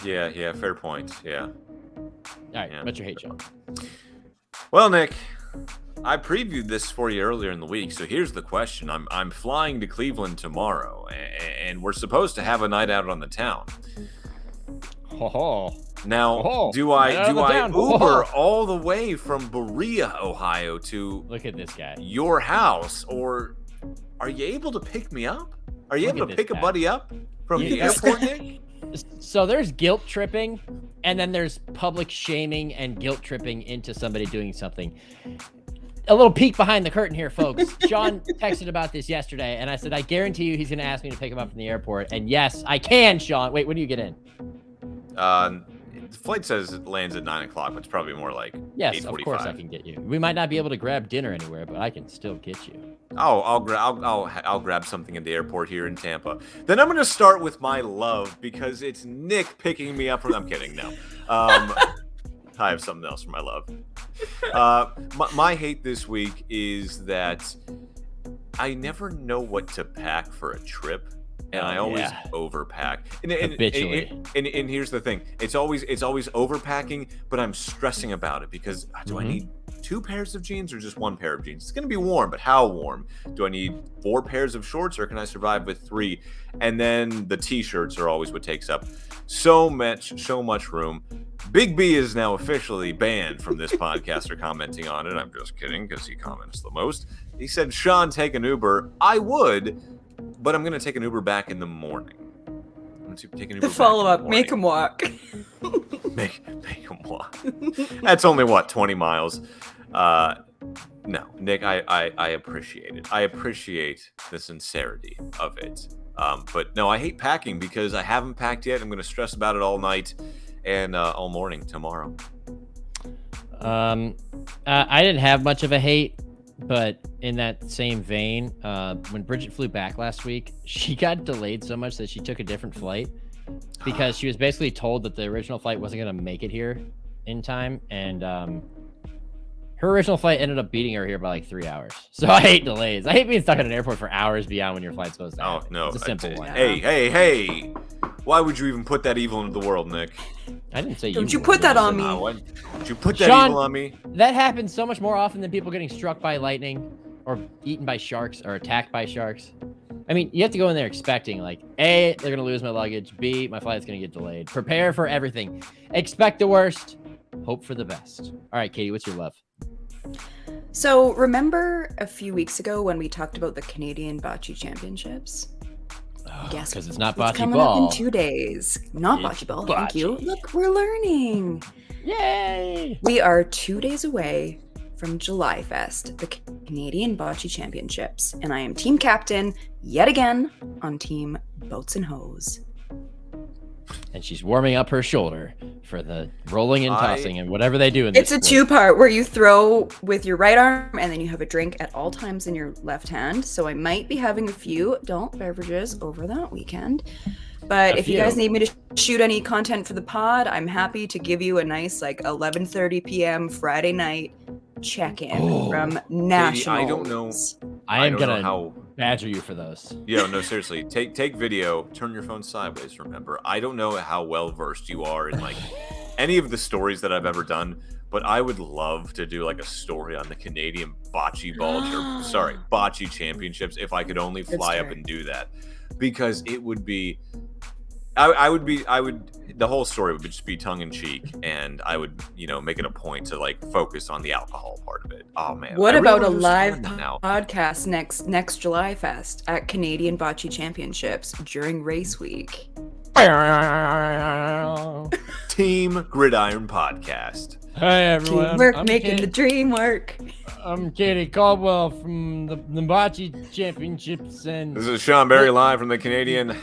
fair point. Yeah. All right, what's your hate, Sean? Well, Nick, I previewed this for you earlier in the week, so here's the question. I'm flying to Cleveland tomorrow, and we're supposed to have a night out on the town. Oh. Now, do I Uber all the way from Barie, Ohio to look at this guy, your house, or are you able to pick me up? Are you able to pick a buddy up from the airport, Nick? So there's guilt tripping, and then there's public shaming and guilt tripping into somebody doing something. A little peek behind the curtain here, folks. Sean texted about this yesterday, and I said, I guarantee you he's going to ask me to pick him up from the airport. And yes, I can, Sean. Wait, when do you get in? The flight says it lands at 9 o'clock, but it's probably more like 8:45. Of course I can get you. We might not be able to grab dinner anywhere, but I can still get you. Oh, I'll grab something at the airport here in Tampa. Then I'm going to start with my love because it's Nick picking me up from. I'm kidding. No, I have something else for my love. My hate this week is that I never know what to pack for a trip. And I always overpack. And here's the thing. It's always overpacking, but I'm stressing about it because do I need 2 pairs of jeans or just 1 pair of jeans? It's going to be warm, but how warm? Do I need 4 pairs of shorts or can I survive with 3? And then the t-shirts are always what takes up so much room. Big B is now officially banned from this podcast for commenting on it. I'm just kidding because he comments the most. He said, Sean, take an Uber. I would, but I'm going to take an Uber back in the morning. I'm going to take an Uber the follow-up, make him walk. make him walk. That's only, 20 miles? No, Nick, I appreciate it. I appreciate the sincerity of it. But no, I hate packing because I haven't packed yet. I'm going to stress about it all night and all morning tomorrow. I didn't have much of a hate. But in that same vein, when Bridget flew back last week, she got delayed so much that she took a different flight because she was basically told that the original flight wasn't going to make it here in time. And her original flight ended up beating her here by like 3 hours. So I hate delays. I hate being stuck at an airport for hours beyond when your flight's supposed to happen. Oh, no. It's a simple one. Hey. Why would you even put that evil into the world, Nick? I didn't say Don't you put that on me. Why would you put that Sean, evil on me? That happens so much more often than people getting struck by lightning or eaten by sharks or attacked by sharks. I mean, you have to go in there expecting, like, A, they're going to lose my luggage. B, my flight's going to get delayed. Prepare for everything. Expect the worst. Hope for the best. All right, Katie, what's your love? So remember a few weeks ago when we talked about the Canadian Bocce Championships? Guess because it's not what's bocce coming ball. up in 2 days. Not It's bocce ball. bocce. Thank you. Look, we're learning. Yay! We are 2 days away from July Fest, the Canadian Bocce Championships, and I am team captain yet again on Team Boats and Hose. And she's warming up her shoulder for the rolling and tossing and whatever they do in It's this a sport. 2-part where you throw with your right arm and then you have a drink at all times in your left hand. So I might be having a few adult beverages over that weekend. But if you guys need me to shoot any content for the pod, I'm happy to give you a nice 11:30 p.m. Friday night check-in from Nationals. Katie, I don't know. I am going to badger you for those. Yeah, no, seriously. Take video. Turn your phone sideways, remember. I don't know how well-versed you are in, any of the stories that I've ever done, but I would love to do, a story on the Canadian Bocce Championships if I could only fly up and do that. Because it would be... the whole story would just be tongue-in-cheek, and I would, make it a point to, focus on the alcohol part of it. Oh, man. What about a live podcast next July Fest at Canadian Bocce Championships during race week? Team Gridiron Podcast. Hey, everyone. Teamwork making the dream work. I'm Katie Caldwell from the Bocce Championships, and this is Sean Barie live from the Canadian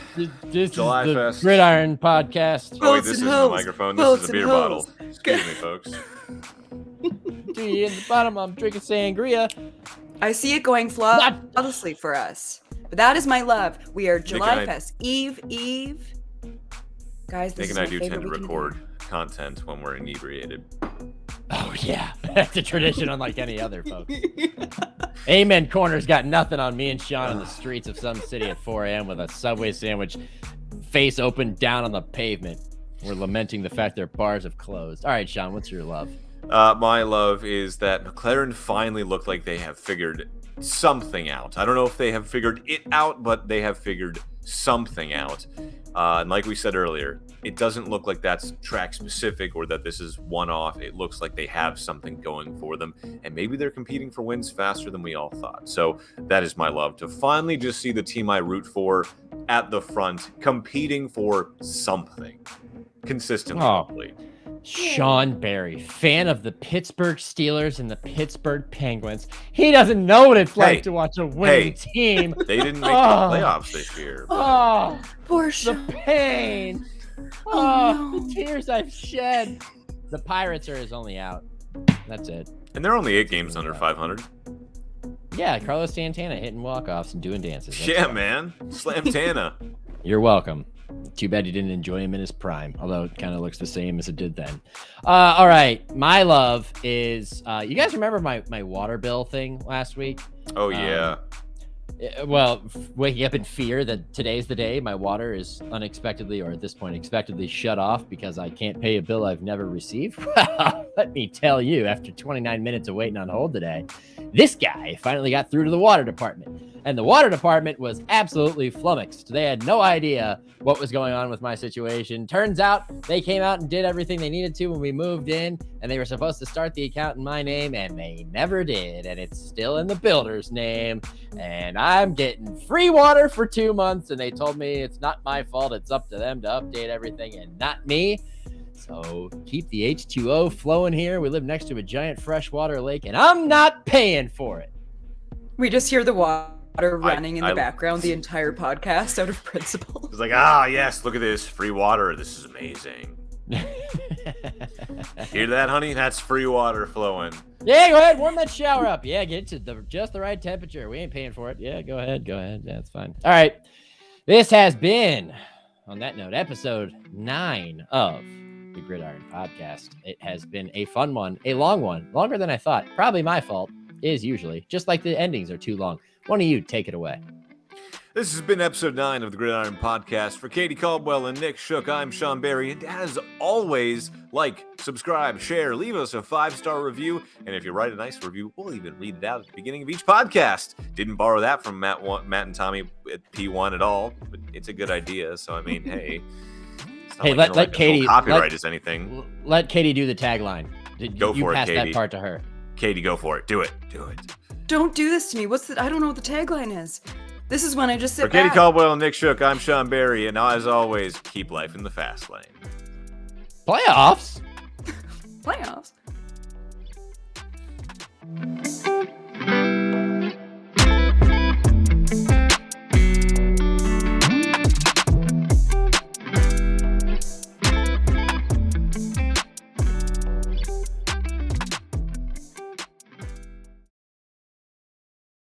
this July is the Fest. Gridiron Podcast. Oh, wait, this isn't a microphone. This is a beer bottle. Excuse me, folks. Gee, in the bottom, I'm drinking sangria. I see it going flawlessly for us. But that is my love. We are July Fest. Eve. Guys, this Nick is and I my do tend favorite to weekend record content when we're inebriated. Oh, yeah. That's a tradition unlike any other, folks. Amen Corner's got nothing on me and Sean in the streets of some city at 4 a.m. with a Subway sandwich, face open down on the pavement. We're lamenting the fact their bars have closed. All right, Sean, what's your love? My love is that McLaren finally looked like they have figured something out. I don't know if they have figured it out, but they have figured something out. And like we said earlier, it doesn't look like that's track specific or that this is one-off. It looks like they have something going for them, and maybe they're competing for wins faster than we all thought. So that is my love, to finally just see the team I root for at the front competing for something consistently. Hopefully. Sean Barie, fan of the Pittsburgh Steelers and the Pittsburgh Penguins. He doesn't know what it's like to watch a winning team. They didn't make the playoffs this year. Oh, poor Sean. The pain. No. The tears I've shed. The Pirates are his only out. That's it. And they're only 8 games under 500. Yeah, Carlos Santana hitting walk-offs and doing dances. That's right. Man. Slam Tana. You're welcome. Too bad you didn't enjoy him in his prime, although it kind of looks the same as it did then. All right. My love is, you guys remember my water bill thing last week? Oh, yeah. Well, waking up in fear that today's the day my water is unexpectedly, or at this point expectedly, shut off because I can't pay a bill I've never received. Well, let me tell you, after 29 minutes of waiting on hold today, this guy finally got through to the water department. And the water department was absolutely flummoxed. They had no idea what was going on with my situation. Turns out they came out and did everything they needed to when we moved in, and they were supposed to start the account in my name, and they never did. And it's still in the builder's name. And I'm getting free water for 2 months, and they told me it's not my fault. It's up to them to update everything and not me. So keep the H2O flowing here. We live next to a giant freshwater lake, and I'm not paying for it. We just hear the water running in the background the entire podcast out of principle. It's like, yes, look at this. Free water. This is amazing. Hear that, honey? That's free water flowing. Yeah, go ahead. Warm that shower up. Yeah, get it to just the right temperature. We ain't paying for it. Yeah, go ahead. Yeah, it's fine. All right. This has been, on that note, episode 9 of the Gridiron Podcast. It has been a fun one, a long one, longer than I thought. Probably my fault, is usually. Just like the endings are too long. One of you take it away. This has been episode 9 of the Gridiron Podcast. For Katie Caldwell and Nick Shook, I'm Sean Barie. And as always, like, subscribe, share, leave us a 5-star review. And if you write a nice review, we'll even read it out at the beginning of each podcast. Didn't borrow that from Matt and Tommy at P1 at all, but it's a good idea. So, I mean, hey. Hey, let Katie. Copyright is anything. Let Katie do the tagline. Go for it, pass Katie. That part to her. Katie, go for it. Do it. Don't do this to me. I don't know what the tagline is. This is when I just sit back. For Katie back. Caldwell and Nick Shook, I'm Sean Barie, and as always, keep life in the fast lane. Playoffs? Playoffs?